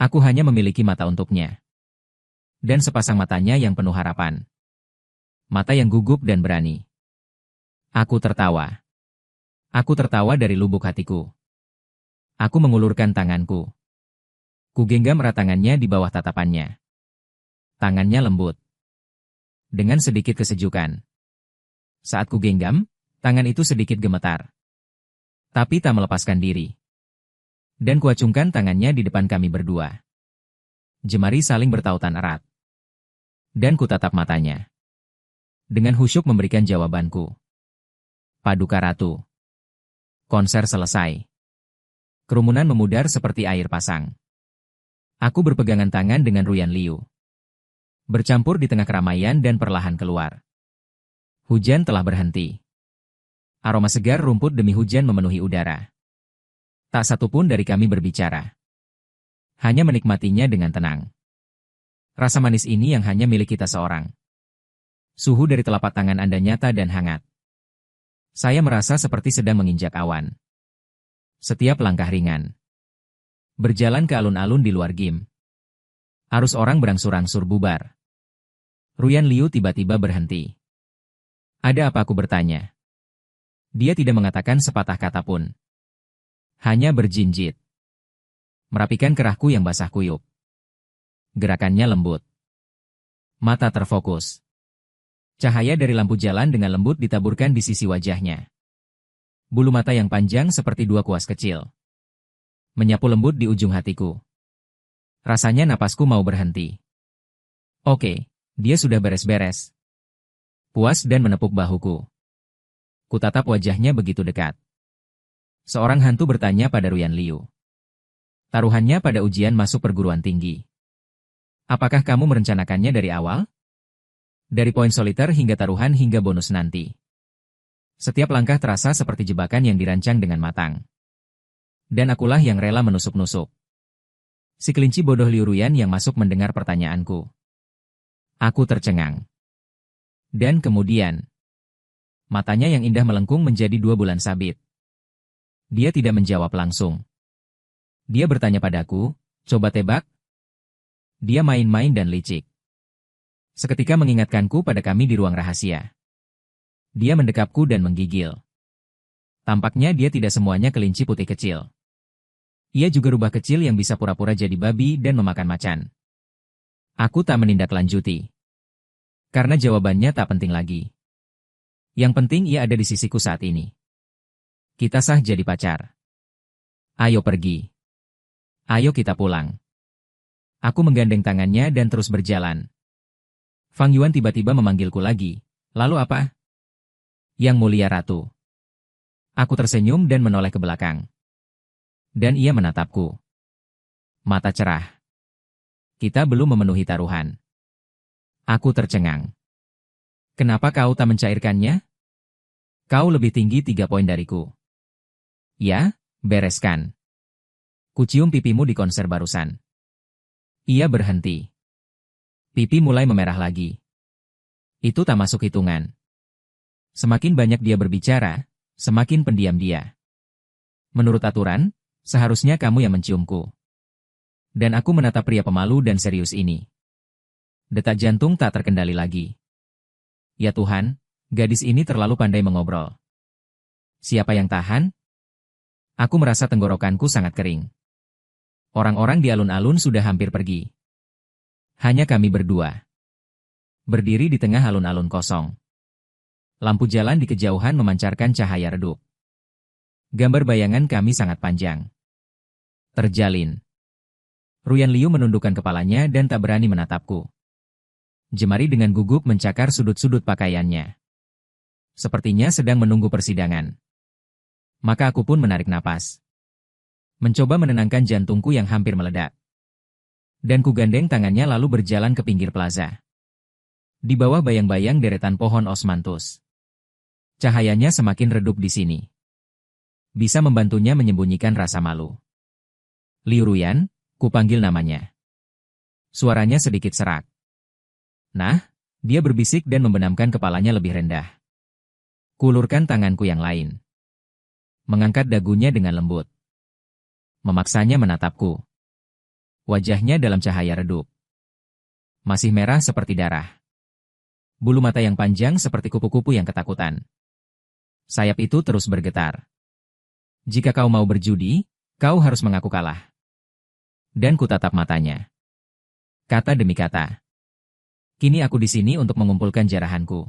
Aku hanya memiliki mata untuknya. Dan sepasang matanya yang penuh harapan. Mata yang gugup dan berani. Aku tertawa. Aku tertawa dari lubuk hatiku. Aku mengulurkan tanganku. Kugenggam erat tangannya di bawah tatapannya. Tangannya lembut. Dengan sedikit kesejukan. Saat kugenggam, tangan itu sedikit gemetar. Tapi tak melepaskan diri. Dan kuacungkan tangannya di depan kami berdua. Jemari saling bertautan erat. Dan kutatap matanya. Dengan khusyuk memberikan jawabanku. Paduka Ratu. Konser selesai. Kerumunan memudar seperti air pasang. Aku berpegangan tangan dengan Ruyan Liu. Bercampur di tengah keramaian dan perlahan keluar. Hujan telah berhenti. Aroma segar rumput demi hujan memenuhi udara. Tak satu pun dari kami berbicara. Hanya menikmatinya dengan tenang. Rasa manis ini yang hanya milik kita seorang. Suhu dari telapak tangan Anda nyata dan hangat. Saya merasa seperti sedang menginjak awan. Setiap langkah ringan. Berjalan ke alun-alun di luar Gim. Arus orang berangsur-angsur bubar. Ruyan Liu tiba-tiba berhenti. Ada apa, aku bertanya. Dia tidak mengatakan sepatah kata pun. Hanya berjinjit. Merapikan kerahku yang basah kuyup. Gerakannya lembut. Mata terfokus. Cahaya dari lampu jalan dengan lembut ditaburkan di sisi wajahnya. Bulu mata yang panjang seperti dua kuas kecil. Menyapu lembut di ujung hatiku. Rasanya napasku mau berhenti. Oke, dia sudah beres-beres. Puas dan menepuk bahuku. Kutatap wajahnya begitu dekat. Seorang hantu bertanya pada Ruyan Liu. Taruhannya pada ujian masuk perguruan tinggi. Apakah kamu merencanakannya dari awal? Dari poin soliter hingga taruhan hingga bonus nanti. Setiap langkah terasa seperti jebakan yang dirancang dengan matang. Dan akulah yang rela menusuk-nusuk. Si kelinci bodoh Liu Ruyan yang masuk mendengar pertanyaanku. Aku tercengang. Dan kemudian, matanya yang indah melengkung menjadi 2 bulan sabit. Dia tidak menjawab langsung. Dia bertanya padaku, coba tebak? Dia main-main dan licik. Seketika mengingatkanku pada kami di ruang rahasia. Dia mendekapku dan menggigil. Tampaknya dia tidak semuanya kelinci putih kecil. Ia juga rubah kecil yang bisa pura-pura jadi babi dan memakan macan. Aku tak menindaklanjuti. Karena jawabannya tak penting lagi. Yang penting ia ada di sisiku saat ini. Kita sah jadi pacar. Ayo pergi. Ayo kita pulang. Aku menggandeng tangannya dan terus berjalan. Fang Yuan tiba-tiba memanggilku lagi. Lalu apa? Yang mulia ratu. Aku tersenyum dan menoleh ke belakang. Dan ia menatapku. Mata cerah. Kita belum memenuhi taruhan. Aku tercengang. Kenapa kau tak mencairkannya? Kau lebih tinggi 3 poin dariku. Ya, bereskan. Kucium pipimu di konser barusan. Ia berhenti. Pipi mulai memerah lagi. Itu tak masuk hitungan. Semakin banyak dia berbicara, semakin pendiam dia. Menurut aturan, seharusnya kamu yang menciumku. Dan aku menatap pria pemalu dan serius ini. Detak jantung tak terkendali lagi. Ya Tuhan, gadis ini terlalu pandai mengobrol. Siapa yang tahan? Aku merasa tenggorokanku sangat kering. Orang-orang di alun-alun sudah hampir pergi. Hanya kami berdua. Berdiri di tengah alun-alun kosong. Lampu jalan di kejauhan memancarkan cahaya redup. Gambar bayangan kami sangat panjang. Terjalin. Ruyan Liu menundukkan kepalanya dan tak berani menatapku. Jemari dengan gugup mencakar sudut-sudut pakaiannya. Sepertinya sedang menunggu persidangan. Maka aku pun menarik napas. Mencoba menenangkan jantungku yang hampir meledak. Dan ku gandeng tangannya lalu berjalan ke pinggir plaza. Di bawah bayang-bayang deretan pohon osmanthus. Cahayanya semakin redup di sini. Bisa membantunya menyembunyikan rasa malu. Liu Ruyan, ku panggil namanya. Suaranya sedikit serak. Nah, dia berbisik dan membenamkan kepalanya lebih rendah. Kulurkan tanganku yang lain. Mengangkat dagunya dengan lembut. Memaksanya menatapku. Wajahnya dalam cahaya redup. Masih merah seperti darah. Bulu mata yang panjang seperti kupu-kupu yang ketakutan. Sayap itu terus bergetar. Jika kau mau berjudi, kau harus mengaku kalah. Dan ku tatap matanya. Kata demi kata. Kini aku di sini untuk mengumpulkan jarahanku.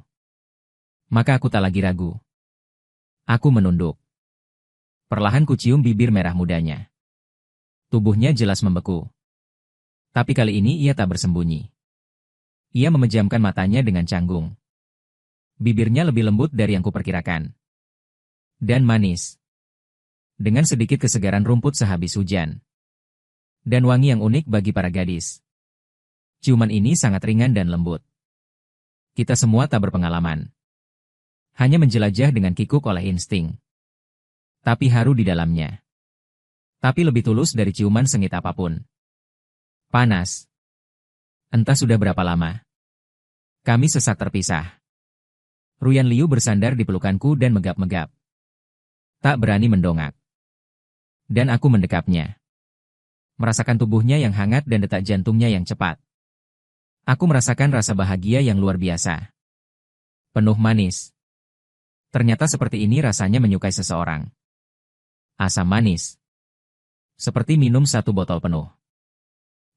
Maka aku tak lagi ragu. Aku menunduk. Perlahan ku cium bibir merah mudanya. Tubuhnya jelas membeku. Tapi kali ini ia tak bersembunyi. Ia memejamkan matanya dengan canggung. Bibirnya lebih lembut dari yang kuperkirakan. Dan manis. Dengan sedikit kesegaran rumput sehabis hujan. Dan wangi yang unik bagi para gadis. Ciuman ini sangat ringan dan lembut. Kita semua tak berpengalaman. Hanya menjelajah dengan kikuk oleh insting. Tapi haru di dalamnya. Tapi lebih tulus dari ciuman sengit apapun. Panas. Entah sudah berapa lama. Kami sesak terpisah. Ruyan Liu bersandar di pelukanku dan megap-megap. Tak berani mendongak. Dan aku mendekapnya. Merasakan tubuhnya yang hangat dan detak jantungnya yang cepat. Aku merasakan rasa bahagia yang luar biasa. Penuh manis. Ternyata seperti ini rasanya menyukai seseorang. Asam manis. Seperti minum 1 botol penuh.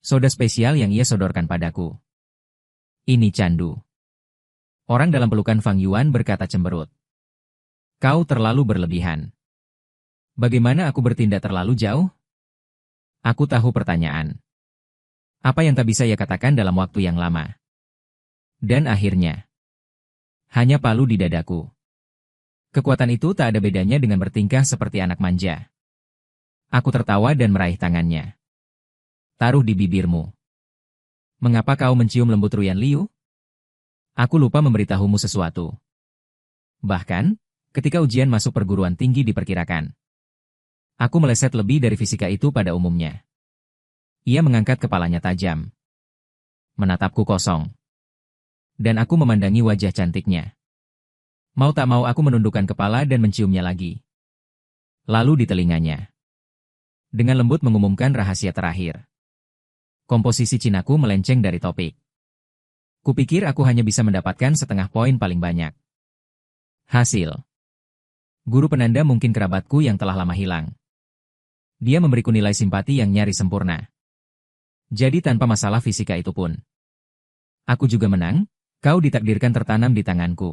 Soda spesial yang ia sodorkan padaku. Ini candu. Orang dalam pelukan Fang Yuan berkata cemberut. Kau terlalu berlebihan. Bagaimana aku bertindak terlalu jauh? Aku tahu pertanyaan. Apa yang tak bisa ia katakan dalam waktu yang lama? Dan akhirnya. Hanya palu di dadaku. Kekuatan itu tak ada bedanya dengan bertingkah seperti anak manja. Aku tertawa dan meraih tangannya. Taruh di bibirmu. Mengapa kau mencium lembut Ruyan Liu? Aku lupa memberitahumu sesuatu. Bahkan, ketika ujian masuk perguruan tinggi diperkirakan. Aku meleset lebih dari fisika itu pada umumnya. Ia mengangkat kepalanya tajam. Menatapku kosong. Dan aku memandangi wajah cantiknya. Mau tak mau aku menundukkan kepala dan menciumnya lagi. Lalu di telinganya. Dengan lembut mengumumkan rahasia terakhir. Komposisi cinaku melenceng dari topik. Kupikir aku hanya bisa mendapatkan setengah poin paling banyak. Hasil. Guru penanda mungkin kerabatku yang telah lama hilang. Dia memberiku nilai simpati yang nyaris sempurna. Jadi tanpa masalah fisika itu pun. Aku juga menang, kau ditakdirkan tertanam di tanganku.